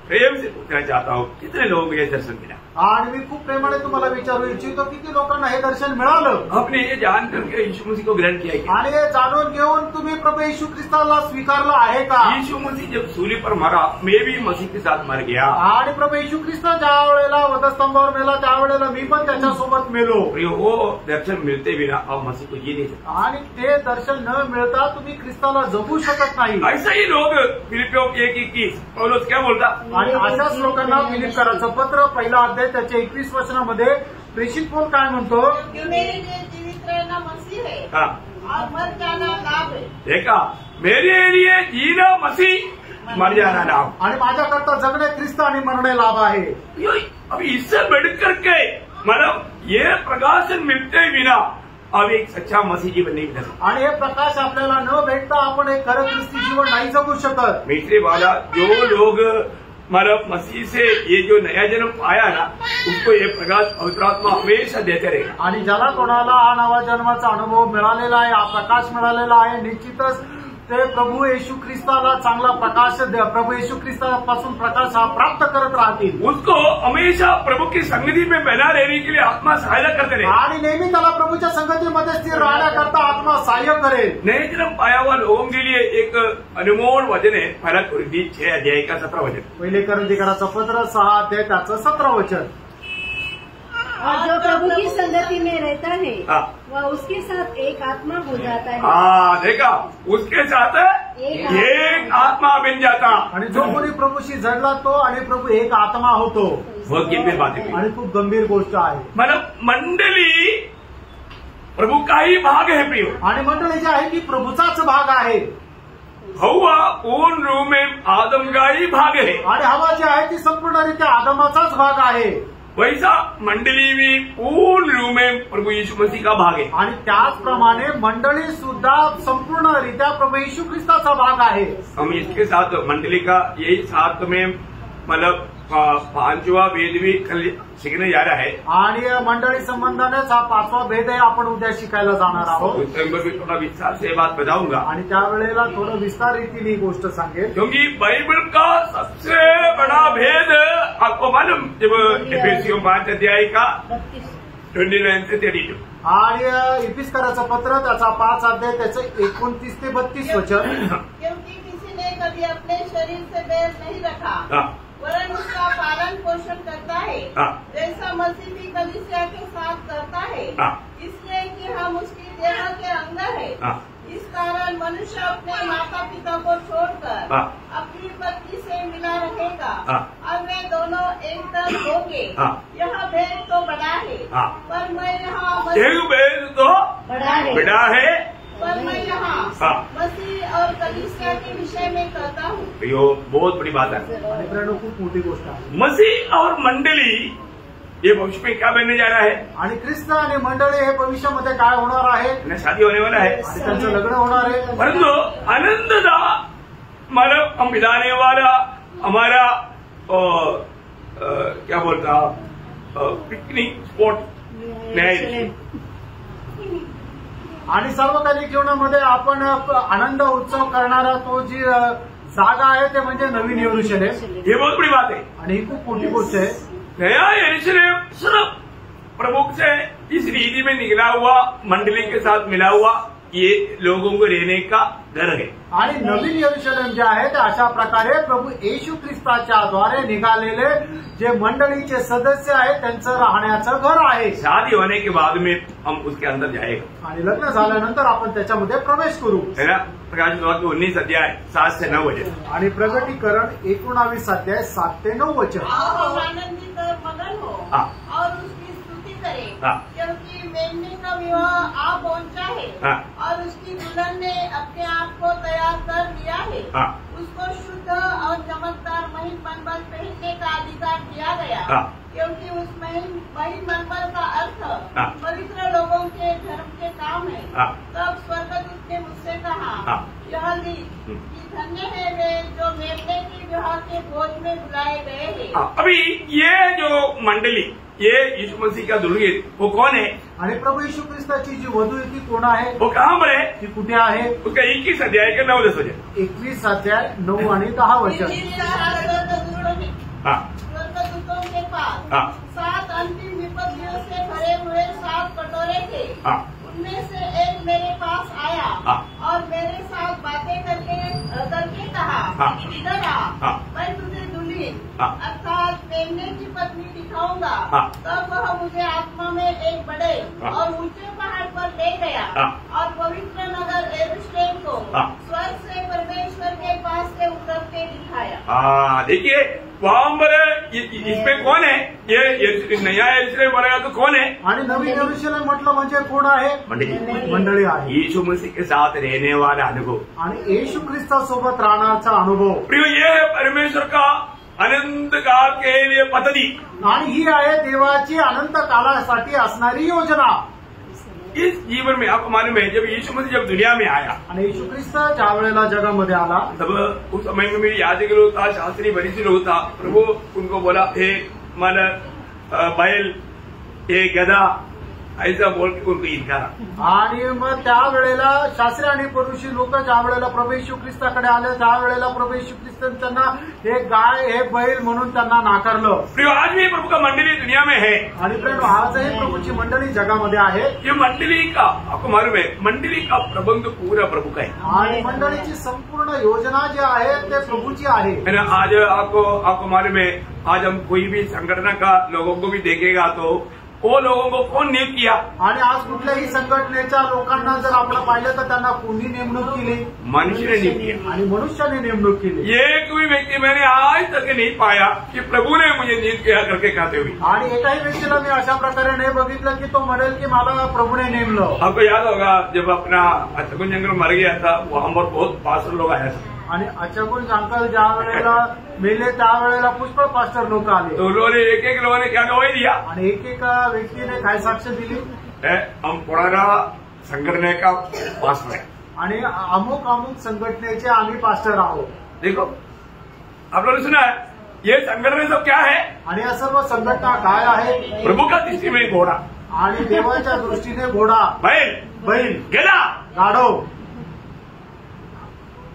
प्रेम से पूछना चाहता हूँ, कितने लोगों को ये दर्शन मिला?
आणि मी खूप प्रेमाने तुम्हाला विचारू इच्छितो किती लोकांना हे दर्शन मिळालं?
आपने ये जान करके यीशु मसीह को ग्रहण किया क्या?
आणि हे जाणून घेऊन तुम्ही प्रभू येशू ख्रिस्ताला स्वीकारलं आहे का?
यीशु मसीह जब सूली पर मरा, मैं भी मसीह के साथ मर गया।
आणि प्रभू येशू ख्रिस्त ज्या वेळेला वधस्तंभावर मेला त्यावेळेला मी पण त्याच्यासोबत मेलो।
वो दर्शन मिलते बिना आप मसीह को जी नहीं सकते।
आणि ते दर्शन न मिळता तुम्ही ख्रिस्ताला जगू शकत नाही।
ऐसा ही लोग फिलिपियों 1:21 पौलुस क्या बोलता?
आणि अशाच लोकांना फिलिप्पियराचं पत्र 1 अध्याय त्याच्या 21 वचनामध्ये प्रेषित पौल काय म्हणतो?
कि मेरे लिए जीवित रहना मसीह है
हाँ,
और मर जाना लाभ है।
देखा, मेरे लिए जीना मसीह, मर जाना लाभ।
आणि माझ्याकरता जगणे ख्रिस्त आणि मरणे लाभ आहे।
अभी इससे बढ़ करके मतलब ये प्रकाशन मिलते बिना अब एक सच्चा मसीह जीवन नहीं मिल सकता।
आणि हे प्रकाश आपल्याला न भेटता आपण एक खरं ख्रिस्ती जीवन नाही जगू शकत।
मित्रे वाला जो लोग मतलब मसीह से ये जो नया जन्म पाया ना, उसको ये प्रकाश पवित्र आत्मा हमेशा देते रहेगा।
आणि ज्याला कोणाला हा नवा जन्माचा अनुभव मिळालेला आहे, हा प्रकाश मिळालेला आहे, निश्चितच ते प्रभू येशू ख्रिस्ताला चांगला प्रकाश प्रभू येशू ख्रिस्तापासून प्रकाश हा प्राप्त करत राहतील।
उसको हमेशा प्रभु की संगति में बना रहने के लिए आत्मा सहायता करते रहे।
आणि नेहमी त्याला प्रभूच्या संगतीमध्ये स्थिर राहण्याकरता आत्मा सहाय्य करेल।
नए जन्म पाया हुआ लोगों के लिए एक अनमोल वचन है, पहला कुरिन्थी 6 अध्याय का 17 वचन।
पहिले करंथीकराचं पत्र 6 अध्याय त्याचं 17 वचन।
और जो प्रभु की संगति में रहता है
हाँ।
वह उसके साथ एक आत्मा हो जाता है।
हाँ, देखा, उसके साथ एक आत्मा बन जाता।
आणि जो कोणी प्रभूशी जडला तो आणि प्रभू एक आत्मा होतो।
बहुत गंभीर बात है,
आणि खूप गंभीर गोष्ट आहे।
मतलब मंडली प्रभु का ही भाग है प्रिय।
आणि मंडळी जे आहे ती प्रभूचाच भाग आहे।
हवा पूर्ण रूप में आदम का ही भाग है,
आणि हवा जी आहे ती संपूर्णरित्या आदमाचाच भाग आहे।
वैसा मंडली भी पूर्ण रूप में प्रभु यीशु मसीह का भाग है।
आणि त्याचप्रमाणे मंडळी सुद्धा संपूर्णरित्या प्रभू येशू ख्रिस्ताचा भाग आहे।
हम इसके साथ मंडली का यही साथ में मतलब 5वां भेद भी कल सीखने जा रहा है।
आणि मंडळी संबंधानेच हा 5वा भेद आहे, आपण उद्या शिकायला जाणार आहोत।
उस टाइम पर भी थोड़ा विस्तार से बात बताऊंगा,
आणि त्यावेळेला थोडं विस्तार रीतीने ही गोष्ट सांगेल।
क्योंकि बाइबल का सबसे बड़ा भेद आपको मालूम, जब एफेसियों 5 अध्याय का 29 से 32
आणि इफिसकराचं पत्र त्याचा 5 अध्याय त्याचं 29 ते 32 वचन।
क्योंकि किसी ने कभी अपने शरीर से बैर नहीं रखा, वरन उसका पालन पोषण करता है, जैसा मसीह भी कलीसिया के साथ करता है, इसलिए कि हम उसकी देह के अंग हैं। इस कारण मनुष्य अपने माता पिता को छोड़कर अपनी पत्नी से से मिला रहेगा
हाँ।
और वे दोनों एक तन होंगे।
हाँ।
यह भेद तो बड़ा है,
हाँ।
पर मैं यहाँ
एक भेद तो बड़ा है,
पर मैं यहाँ
हाँ।
मसीह और कलीसिया के विषय में कहता हूँ।
यो बहुत बड़ी बात है।
मित्रांनो, खूप मोठी गोष्ट आहे.
मसीह और मंडली ये भविष्य में क्या बनने जा रहा है?
आणि ख्रिस्त आणि मंडळी हे भविष्यामध्ये काय होणार आहे?
इन्हें शादी होने वाला है,
आणि त्यांचं लग्न होणार आहे.
परंतु आनंद दा मतलब हम बिताने वाला हमारा क्या बोलता पिकनिक स्पॉट नहीं,
आणि सार्वकालिक जीवनामध्ये आपण आनंद उत्सव करणारा तो जी जागा आहे ते म्हणजे नवीन यरूशलेम.
ये बहुत बड़ी बात है.
आणि ही खूप मोठी गोष्ट आहे.
नया यरूशलेम सिर्फ प्रभु से इस रीति में निकला हुआ मंडली के साथ मिला हुआ ये लोगों को रहने का घर है.
आणि नवीन यरूशलेम जे आहे ते अशा प्रकारे प्रभू येशू ख्रिस्ताच्या द्वारे निघालेले जे मंडळीचे सदस्य आहेत त्यांचं राहण्याचं घर आहे.
शादी होने के बाद में हम उसके अंदर जाएगा
आणि लग्न झाल्यानंतर आपण त्याच्यामध्ये प्रवेश करू.
है ना. प्रकाशित वाक्य 19 अध्याय 7 से 9 वचन.
आणि प्रगटीकरण 19 अध्याय 7 ते 9 वचन.
और हम आनंदित और मगन हो
हाँ।
और उसकी स्तुति करें,
हाँ।
क्योंकि मेमने का विवाह आ पहुंचा है
हाँ।
और उसकी दुल्हन ने अपने आप को तैयार कर लिया है.
हाँ।
उसको शुद्ध और चमकदार महीन मनबल पहनने का अधिकार दिया गया,
हाँ।
क्योंकि उस महीन मनबल का अर्थ
हाँ।
पवित्र लोगों के धर्म के काम है.
हाँ।
तब स्वर्गदूत ने मुझसे कहा,
हाँ।
यह लिख कि धन्य है वे जो मेमने के विवाह के भोज में बुलाए गए हैं.
हाँ, अभी ये जो मंडली ये यीशु मसीह का दुल्हन वो कौन है?
आणि प्रभू येशू ख्रिस्ताची जी वधू आहे ती कोण आहे?
वो कहाँ पर है?
ती कुठे आहे?
उसका 21 अध्याय के 9-10 वचन.
21 अध्याय 9 आणि 10 वचन.
हाँ.
स्वर्गदूतों के पास
हाँ.
7 अंतिम विपत्तियों से भरे हुए 7 कटोरे थे.
हाँ.
उनमें से एक मेरे पास आया
हाँ.
और मेरे साथ बातें करके कहा,
हाँ.
इधर आ,
हाँ.
मैं तुझे दुल्हन
हाँ.
अर्थात मेमने की पत्नी दिखाऊंगा.
हाँ.
तब वह मुझे आत्मा में एक बड़े
हाँ.
और ऊंचे पहाड़ पर ले गया.
हाँ.
और पवित्र नगर यरूशलेम को
हाँ.
स्वर्ग से परमेश्वर के पास से उतरते दिखाया.
हाँ, देखिए वहां पर इसमें कौन है? ये नया यरूशलेम बनेगा तो कौन है?
आणि नवीन यरूशलेम म्हटलं म्हणजे कोण आहे? मंडळी आहे.
यीशु मसीह के साथ रहने वाला अनुभव
आणि येशू ख्रिस्तासोबत राहण्याचा अनुभव.
प्रिय, ये है परमेश्वर का अनंत काल के लिए पद्धति.
आणि ही आहे देवाची अनंत कालासाठी असणारी योजना.
इस जीवन में आपको मालूम है जब यीशु मसीह जब दुनिया में आया
आणि येशू ख्रिस्त ज्या वेळेला जगामध्ये आला
तब उस समय में मेरी याजक लोग था, शास्त्री फरीसी लोग था. प्रभु उनको बोला हे मन बैल हे गधा ऐसा बोल के उनको इनकारा.
आणि मग त्यावेळेला शास्त्री आणि फरीसी लोक ज्या वेळेला प्रभू येशू ख्रिस्ताकडे आले त्यावेळेला प्रभू येशू ख्रिस्त त्यांना हे गाय हे बैल म्हणून त्यांना नाकारलं.
प्रिय, आज भी प्रभु का मंडली दुनिया में है.
आणि प्रेम आजही प्रभूची मंडळी जगामध्ये आहे.
ये मंडली का आपको मालूम है मंडली का प्रबंध पूरा प्रभु का है.
आणि मंडळीची संपूर्ण योजना जी आहे ते प्रभूची आहे.
है ना. आज आपको मालूम है आज हम कोई भी संगठन का लोगों को भी देखेगा तो वो लोगों को कौन नियुक्त किया?
आणि आज कुठल्याही संघटनेच्या लोकांना जर आपण पाहिलं तर त्यांना कोणी नेमणूक केली?
मनुष्य ने नियुक्त किया.
आणि मनुष्याने नेमणूक केली.
एक भी व्यक्ति मैंने आज तक नहीं पाया कि प्रभु ने मुझे नियुक्त किया करके कहते हुए.
आणि एकाही व्यक्तीला मी अशा प्रकारे नाही बघितलं की तो म्हणेल की मला प्रभूने नेमलं.
आपको याद होगा जब अपना अचकुन जंगल मर गया था वहां पर बहुत पास्टर लोग आए थे.
आणि अचकुन अंकल ज्या वेळेला मेले त्यावेळेला पुष्कळ पास्टर लोक आले.
तो लोगों ने एक लोगों ने क्या गवाही दिया?
आणि एक एक व्यक्तीने काय साक्ष दिली?
हम पुराना संगठन का पास्टर है
आणि अमुक अमुक संघटनेचे आम्ही पास्टर आहोत.
देखो आप लोगों ने सुना है ये संगठन सब क्या है?
आणि या सर्व संघटना काय आहे?
प्रभु का दृष्टि में घोड़ा,
आणि देवाच्या दृष्टीने घोडा,
बैल,
बैल,
गधा,
गाढव.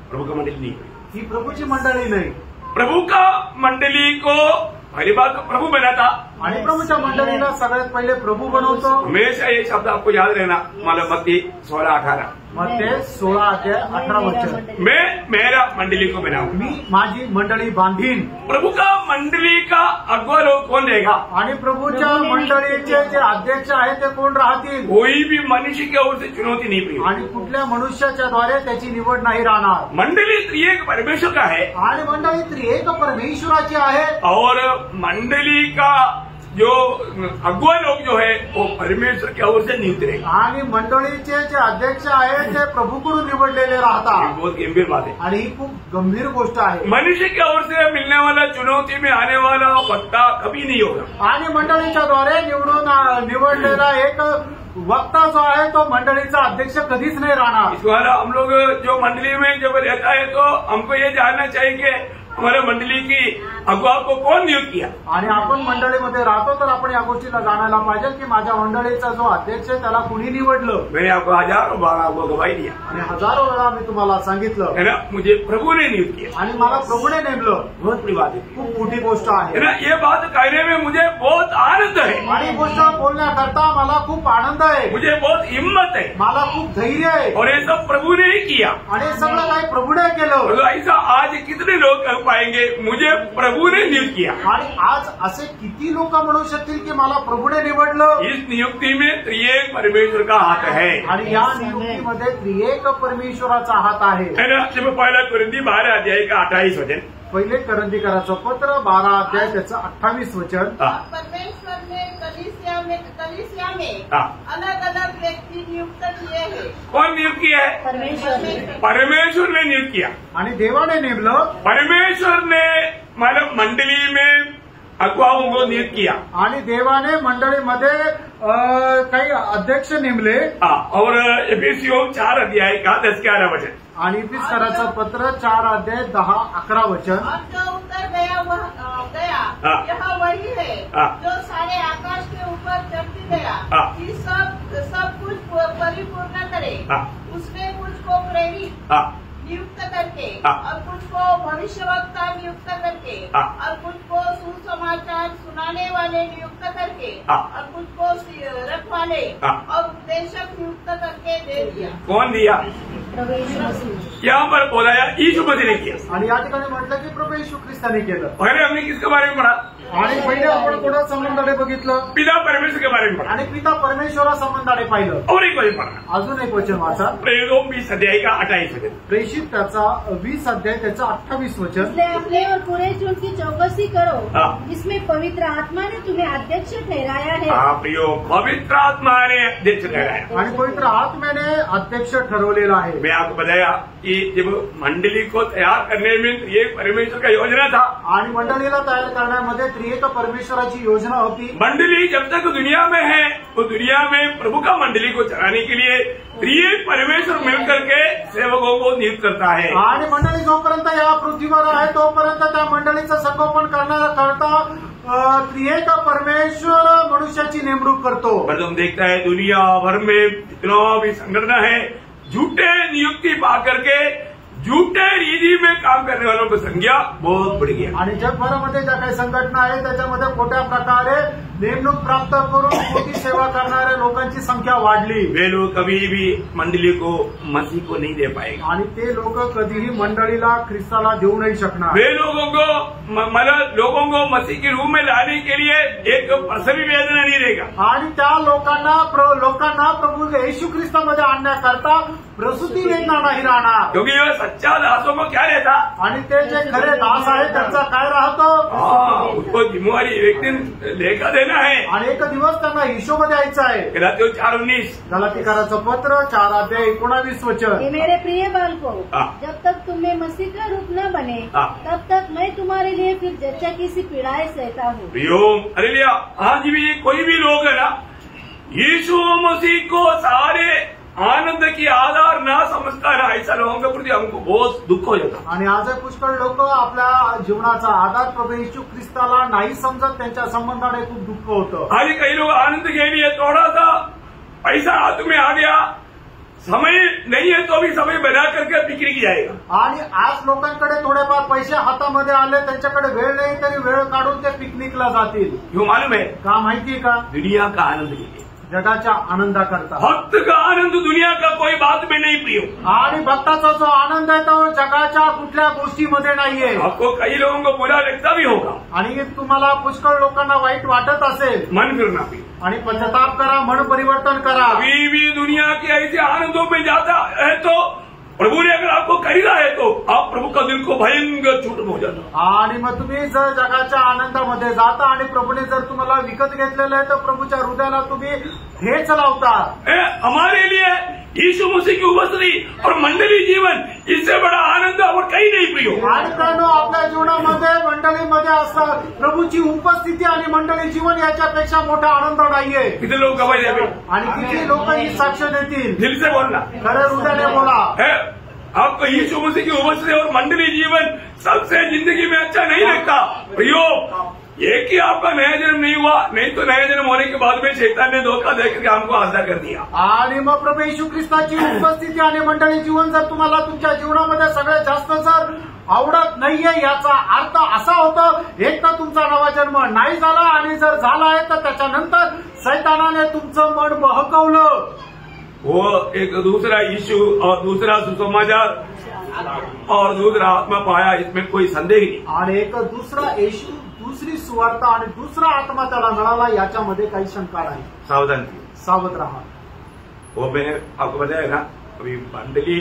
प्रभु का मंडली नहीं.
ही प्रभूची मंडळी नाही.
प्रभु का मंडली को पहली बात तो प्रभु बना था.
आणि प्रभूच्या मंडळीला सगळ्यात पहिले प्रभू बनवतो.
हमेशा ये शब्द आपको याद रहना. मला मत्ती 16:18
मत्ती 16:18
मैं मेरा मंडली को बनाऊं.
मी माझी मंडळी बांधीन.
प्रभु का मंडली का अगुवा लोग कौन रहेगा?
आणि प्रभूच्या मंडळीचे जे अध्यक्ष आहेत ते कोण राहतील?
कोई भी मनुष्य की ओर से चुनौती नहीं पड़ी.
आणि कुठल्या मनुष्याच्या द्वारे त्याची निवड नाही राहणार.
मंडली त्रिएक परमेश्वर का है
आणि मंडळी त्रिएक परमेश्वराची आहे.
और मंडली का जो अगुवा लोग जो है वो परमेश्वर की ओर से नियुक्त रहेगा.
आणि मंडळीचे जे अध्यक्ष आहेत ते प्रभूकडून निवडलेले राहतात.
बहुत गंभीर बात है.
आणि ही खूप गंभीर गोष्ट आहे.
मनुष्य की ओर से मिलने वाला चुनौती में आने वाला वक्ता कभी नहीं होगा.
आणि मंडळीच्या द्वारे निवडलेला एक वक्ता जो आहे तो मंडळीचा अध्यक्ष कधीच नाही राहणार.
इस द्वारा हम लोग जो मंडली में जब रहता है तो हमको ये जानना चाहिए कि हमारे मंडली की अगुवा को कौन नियुक्त किया.
आणि आपण मंडळीमध्ये राहतो तर आपण या गोष्टीला जाणायला पाहिजे की माझ्या मंडळीचा जो अध्यक्ष आहे त्याला कुणी निवडलं.
मैंने आपको हजारों बार आपको गवाही दिया
आणि हजारो वेळा मी तुम्हाला सांगितलं
है ना. मुझे प्रभु ने नियुक्त किया.
आणि मला प्रभूने नेमलं.
बहुत बड़ी बात है.
खूप मोठी गोष्ट
है
आहे.
ना. ये बात कहने में मुझे बहुत आनंद है.
आणि गोष्ट बोलण्याकरता मला खूप आनंद आहे.
मुझे बहुत हिम्मत है.
मला खूप धैर्य आहे.
और ये सब प्रभु ने ही किया.
आणि सगळं काही प्रभूने केलं.
तो ऐसा आज कितने लोग कह पाएंगे मुझे प्रभु ने नियुक्त किया.
आणि आज असे किती लोक म्हणू शकतील की मला प्रभूने निवडलं.
इस नियुक्ति में त्रिएक परमेश्वर का हाथ है.
आणि या नियुक्तीमध्ये त्रिएक परमेश्वराचा हात आहे.
है ना. जब पहला कुरिन्थी 12 का 28 वचन.
पहिले करंथीकराचं पत्र 12 त्याचं 28 वचन.
परमेश्वर ने कलीसिया में अलग अलग व्यक्ति नियुक्त किए हैं.
कौन नियुक्त किया है? परमेश्वर ने नियुक्त किया.
आणि देवाने नेमलं.
परमेश्वर ने मतलब मंडली में अगुवाओं को नियुक्त किया.
आणि देवाने मंडळीमध्ये काही अध्यक्ष नेमले.
और एफेसियों 4 का 10-11 वचन.
आणि इफिसकराचं पत्र 4:10-11 वचन.
और जो उतर गया यह वही है जो सारे आकाश के ऊपर चढ़ती गया कि सब कुछ परिपूर्ण करे. उसने मुझको प्रेरित नियुक्त करके और कुछ को भविष्यवक्ता नियुक्त करके और कुछ को सुसमाचार सुनाने वाले नियुक्त करके और कुछ को रखवाले और उपदेशक नियुक्त करके दे दिया.
कौन दिया? यहाँ पर बोला यीशु मसीह ने किया.
आणि या ठिकाणी म्हटलं की प्रभू येशू ख्रिस्ताने केलं.
पहले हमने किसके बारे में पढ़ा?
आणि पहिले आपण कोणा संबंधाने बघितलं?
पिता परमेश्वर के बारे में पढ़ा.
आणि पिता परमेश्वरा संबंधाने पाहिलं.
और एक वचन पढ़ा.
अजून एक वचन वाचा.
प्रेरितों 20 का 28 वचन.
प्रेषित त्याचा 20 त्याचं 28 वचन.
इसलिए अपने और पूरे झुंड की चौकसी करो जिसमें पवित्र आत्मा ने तुम्हें अध्यक्ष ठहराया है.
प्रियो पवित्र आत्मा ने अध्यक्ष ठहराया.
आणि पवित्र आत्म्याने अध्यक्ष ठरवलेला आहे.
मैं आपको बताया कि जब मंडली को तैयार करने में ये परमेश्वर का योजना था.
आणि मंडळीला तयार करण्यामध्ये त्रिएक परमेश्वराची योजना होती.
मंडली जब तक दुनिया में है तो दुनिया में प्रभु का मंडली को चलाने के लिए त्रिएक परमेश्वर मिलकर के सेवकों को नियुक्त करता है.
आणि मंडळी जोपर्यंत या पृथ्वीवर आहे तोपर्यंत त्या मंडळीचं संगोपन करता त्रिएक परमेश्वर मनुष्याची नेमणूक करतो.
पर तुम देखता है दुनिया भर में जितना भी संगठन है झूठे नियुक्ति पा करके झूठे रीति में काम करने वालों की संख्या बहुत बढ़ गई.
आणि जगभरामध्ये ज्या काही संघटना आहे त्याच्यामध्ये खोट्या प्रकारे नेमणूक प्राप्त करून मोठी सेवा करणाऱ्या लोकांची संख्या वाढली.
वे लोग कभी भी मंडली को मसीह को नहीं दे पाएंगे.
आणि ते लोक कधीही मंडळीला ख्रिस्ताला देऊ नाही शकणार.
वे लोगों को मसीह के रूप में लाने के लिए एक पैसा भी वेदना नहीं रहेगा.
आणि त्या लोकांना प्रभू येशू ख्रिस्तामध्ये आणण्याकरता प्रसूती वेदना नाही राहणार.
क्योंकि ये सच्चा दासों को क्या रहता.
आणि ते जे खरे दास आहेत त्यांचा काय राहतो.
उसको जिम्मेवारी व्यक्ति लेकर देना है.
आणि एक दिवस त्यांना हिशोब द्यायचा आहे.
गलातियों 4:19.
गलातीकाराचं पत्र 4:19 वचन.
ये मेरे प्रिय बालकों, जब तक तुम्हें मसीह का रूप न बने तब तक मैं तुम्हारे लिए फिर जच्चा की सी पीड़ाएं सहता हूँ.
हालेलुया. आज भी कोई भी लोग है ना यीशु मसीह को सारे आनंद की आधार ना समजता ना ऐसा लोगों के प्रति हमको बहुत दुःख हो जाता.
आणि आज पुष्कळ लोक आपल्या जीवनाचा आधार प्रभू येशू ख्रिस्ताला नाही समजत. त्यांच्या संबंधाने खूप दुःख होतं.
आज कई लोग आनंद के लिए थोड़ा सा पैसा हाथ में आ गया समय नहीं है तो भी समय बना करके पिकनिक जाएगा।
आणि आज लोकांकडे थोडेफार पैसे हातामध्ये आले, त्यांच्याकडे वेळ नाही तरी वेळ काढून ते पिकनिकला जातील।
क्यों मालूम है?
का माहिती का?
दुनिया का आनंद लीजिए,
जगाच्या आनंदाकरता।
भक्त का आनंद दुनिया का कोई बात में नहीं प्रियो।
आणि भक्ताचा जो आनंद आहे तो जगाच्या कुठल्या गोष्टीमध्ये नाहीये।
आपको कई लोगों को बुरा लगता भी होगा
आणि तुम्हाला पुष्कळ लोकांना वाईट वाटत असेल,
मन फिरना भी,
आणि पश्चाताप करा, मन परिवर्तन करा।
अभी भी दुनिया के ऐसे आनंदों में जाता है तो प्रभु ने अगर आपको खरीदा है तो आप प्रभु का दिल को भयंकर छूट हो जाता।
आणि मग तुम्ही जर जगाच्या आनंदामध्ये जाता आणि प्रभूने जर तुम्हाला विकत घेतलेलं आहे तर प्रभूच्या हृदयाला तुम्ही ठेच लावता।
हमारे लिए यीशु मसीह की उपस्थिति और मंडली जीवन इससे बड़ा आनंद और कहीं नहीं प्रियो।
आणि त्यानं आपल्या जीवनामध्ये मंडळीमध्ये असं प्रभूची उपस्थिती आणि मंडळी जीवन याच्यापेक्षा मोठा आनंद नाहीये।
कितने लोग गवाही देंगे?
आणि किती लोक ही साक्ष देतील?
दिल से बोलना,
खरं हृदयाने बोला।
आपको यीशु मसीह की उपस्थिति और मंडली जीवन सबसे जिंदगी में अच्छा नहीं लगता प्रियो। एक ही आपका नया जन्म नहीं हुआ, नहीं तो नया जन्म होने के बाद में शैतान ने धोखा देकर हमको आशा कर दिया।
आणि मग प्रभू येशू ख्रिस्ताची उपस्थिती आणि मंडळी जीवन जर तुम्हाला तुमच्या जीवनामध्ये सगळ्यात जास्त जर आवडत नाहीये, याचा अर्थ असा होतो एक तर तुमचा नवा जन्म नाही झाला, आणि जर झाला आहे तर त्याच्यानंतर शैतानाने तुमचं मन बहकवलं।
वो एक दूसरा यीशु और दूसरा सुसमाचार और दूसरा आत्मा पाया, इसमें कोई संदेह नहीं।
आणि एक दुसरा येशू, दुसरी सुवार्थ आणि दुसरा आत्मा त्याला मिळाला, याच्यामध्ये काही शंका नाही।
सावधान,
सावध रहा।
वो मैं आपको बताया ना, अभी मंडली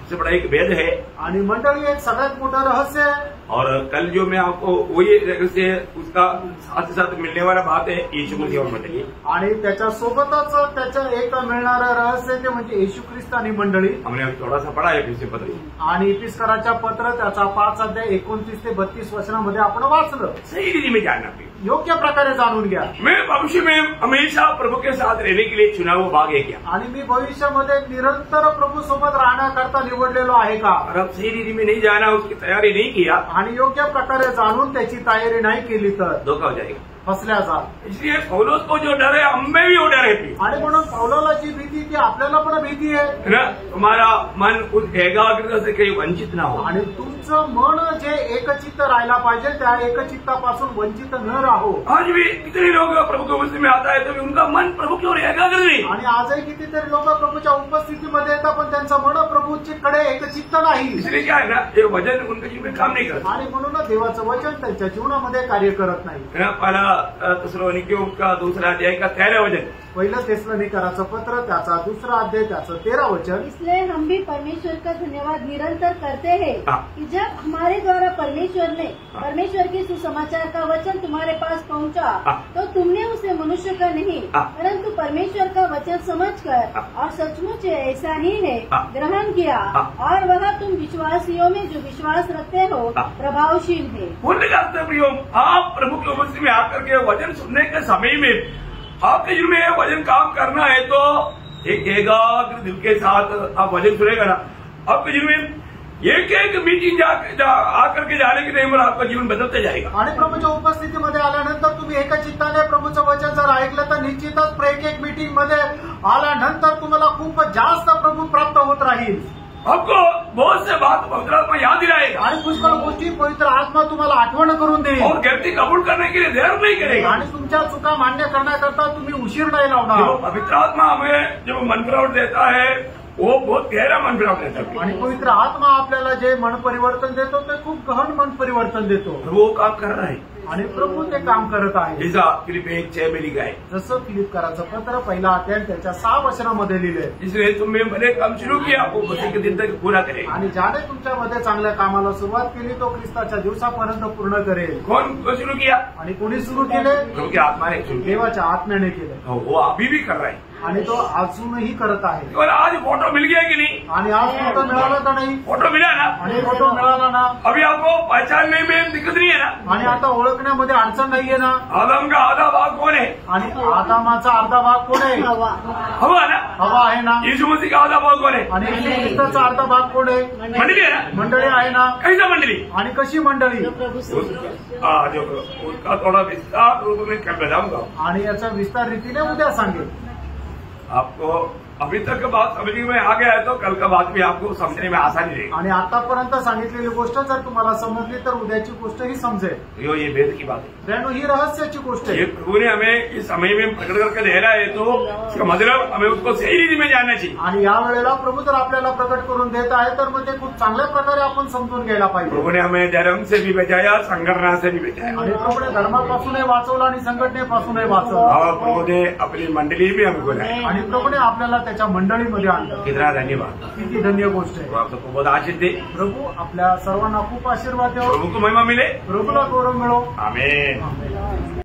सबसे बड़ा एक भेद है,
आणि मंडळी एक सगळ्यात मोठं रहस्य आहे।
और कल जो मैं आपको वही रहस्य उसका साथ साथ मिलने वाला बात है यीशु मसीह और मंडली।
आणि त्याच्यासोबतच त्याचं एक मिळणारं रहस्य ते म्हणजे येशू ख्रिस्त आणि मंडळी।
हमने अभी थोड़ा सा पढ़ा है फिर से पत्र,
आणि इपिस्कराच्या पत्र त्याचा 5 अध्याय 29 ते 32 वचनामध्ये आपण वाचलं।
सही रीति में जानना भी,
योग्य प्रकारे जाणून घ्या।
मैं भविष्य में हमेशा प्रभु के साथ रहने के लिए चुना हुआ भाग है क्या?
आणि मी भविष्यामध्ये निरंतर प्रभू सोबत राहण्याकरता निवडलेलो आहे का?
और अब सही रीति में नहीं जाना, उसकी तैयारी नहीं किया,
आणि योग्य प्रकारे जाणून त्याची तयारी नाही केली तर
धोखा हो जाएगा।
फसल्या जा।
इसलिए पौलुस को जो डर है, हमें भी वो डर है भी।
आणि म्हणून पौलाला जी भीती ती आपल्याला पण भीती आहे
है ना? तुम्हारा मन उस एकाग्रता से कहीं वंचित ना हो।
आणि तुमचं मन जे एकचित्त राहायला पाहिजे त्या एकचित्तापासून वंचित न राहो।
आज भी कितने लोग प्रभु की उपस्थिति में आता है तो भी उनका मन प्रभु की ओर एकाग्र नहीं।
आणि आजही कितीतरी लोक प्रभूच्या उपस्थितीमध्ये येतात पण त्यांचं मन प्रभूकडे एकचित्त नाही।
इसलिए क्या है ना, ये वजन उनके जीवन में काम नहीं करता।
आणि म्हणून देवाचं वचन त्यांच्या जीवनामध्ये कार्य करत नाही।
है ना? पहला थिस्सलुनीकियों का 2 अध्याय का 13 वचन,
पहिलं थिस्सलुनीकराचं पत्र त्याचा 2 अध्याय त्याचं 13 वचन।
इसलिए हम भी परमेश्वर का धन्यवाद निरंतर करते हैं
हाँ।
कि जब हमारे द्वारा परमेश्वर के सुसमाचार का वचन तुम्हारे पास पहुंचा,
हाँ।
तो तुमने उसे मनुष्य का नहीं
हाँ।
परंतु परमेश्वर का वचन समझकर और सचमुच ऐसा ही है
हाँ।
ग्रहण किया,
हाँ।
और वह तुम विश्वासियों में जो विश्वास रखते हो
हाँ।
प्रभावशील है।
बोलने का अर्थ प्रियो, आप प्रभु की उपस्थिति में आकर के वचन सुनने के समय में आपके जीवन में वचन काम करना है तो एक एकाग्र दिल के साथ आप वचन सुनेगा ना, आपके जीवन में एक मीटिंग आकर के जाने के टाइम पर आपका जीवन बदलते जाएगा।
आणि प्रभूच्या उपस्थितीमध्ये आल्यानंतर तुम्ही एकचित्ताने प्रभूचं वचन जर ऐकलं तर निश्चितच एक मीटिंग मध्ये आल्यानंतर तुम्हाला खूप जास्त प्रभू प्राप्त होत राहील।
आपको बहुत से बात पवित्र आत्मा याद दिलाएगा
आणि पुष्कळ गोष्टी पवित्र आत्मा तुम्हाला आठवण करून देईल
और गलती कबूल करने के लिए देर नहीं करेगा।
आणि तुमच्या चुका मान्य करण्याकरता तुम्ही उशीर नाही लावणार।
जो पवित्र आत्मा हमें जो मन फिरावट देता है वो बहुत गहरा मन फिरावट देता है।
आणि पवित्र आत्मा आपल्याला जे मन परिवर्तन देतो ते खूप गहन मन परिवर्तन देतो।
वो काम कर रहा है
आणि प्रभू ते काम करत आहे।
जैसा फिलिपियों 1:6 में लिखा है,
जसं फिलिपकराचं पत्र 1 अध्याय त्याच्या 6 वचनामध्ये लिहिलंय,
इसलिए तुमने भले काम शुरू किया वो मसीह के दिन तक पूरा करेगा।
आणि ज्याने तुमच्यामध्ये चांगल्या कामाला सुरुवात केली तो ख्रिस्ताच्या दिवसापर्यंत पूर्ण करेल।
कौन शुरू किया?
आणि कोणी सुरू केले?
प्रभु की आत्मा ने शुरू किया,
देवाच्या आत्म्याने केले
वो अभी भी कर रहा है।
आणि तो अजूनही करत आहे।
और आज फोटो मिल गया कि नहीं?
आणि आज फोटो मिळाला तर नाही?
फोटो मिला ना?
आणि फोटो मिळाला ना?
अभी आपको पहचानने में दिक्कत नहीं है ना?
आणि आता ओळखण्यामध्ये अडचण नाहीये ना?
आदम का आधा भाग कौन है?
आणि आदामाचा अर्धा भाग कोण आहे?
हवा ना?
हवा आहे ना?
यीशु मसीह का आधा भाग कौन है?
आणि ख्रिस्ताचा अर्धा भाग कोण आहे?
मंडली है ना?
मंडळी आहे ना?
कैसा मंडली?
आणि कशी मंडळी?
जो उसका थोड़ा विस्तार रूप में कर बताऊंगा
आणि याचा विस्तार रीतीने उद्या सांगेल।
आपको अभी तक बात समझ में आ गया है तो कल का बात भी आपको समझने में आसानी रहेगी।
आणि आतापर्यंत सांगितलेली गोष्ट जर तुम्हाला समजली तर उद्याची गोष्ट ही समजेल।
ये भेद की बात है,
बहनों ही रहस्याची गोष्ट
ये
आहे।
प्रभु ने हमें इस समय में प्रकट करके दे रहा है तो इसका मतलब हमें उसको सही रीति में जानना चाहिए।
आणि या वेळेला प्रभू जर आपल्याला प्रकट करून देत आहे तर मग ते खूप चांगल्या प्रकारे आपण समजून घ्यायला पाहिजे।
प्रभु ने हमें धर्म से भी बचाया, संगठना से भी बचाया,
आणि प्रभूने धर्मापासूनही वाचवलं आणि संघटनेपासूनही वाचवलं,
और प्रभु ने अपनी मंडली में हमको लाया।
आणि प्रभूने आपल्याला त्याच्या मंडळीमध्ये आणलं।
कितना धन्यवाद,
किती धन्य गोष्ट आहे।
प्रभु आपको बहुत आशीष दे,
प्रभू आपल्या सर्वांना खूप आशीर्वाद देव,
प्रभु को महिमा मिले,
प्रभूला गौरव मिळो।
आमीन।
आमेन।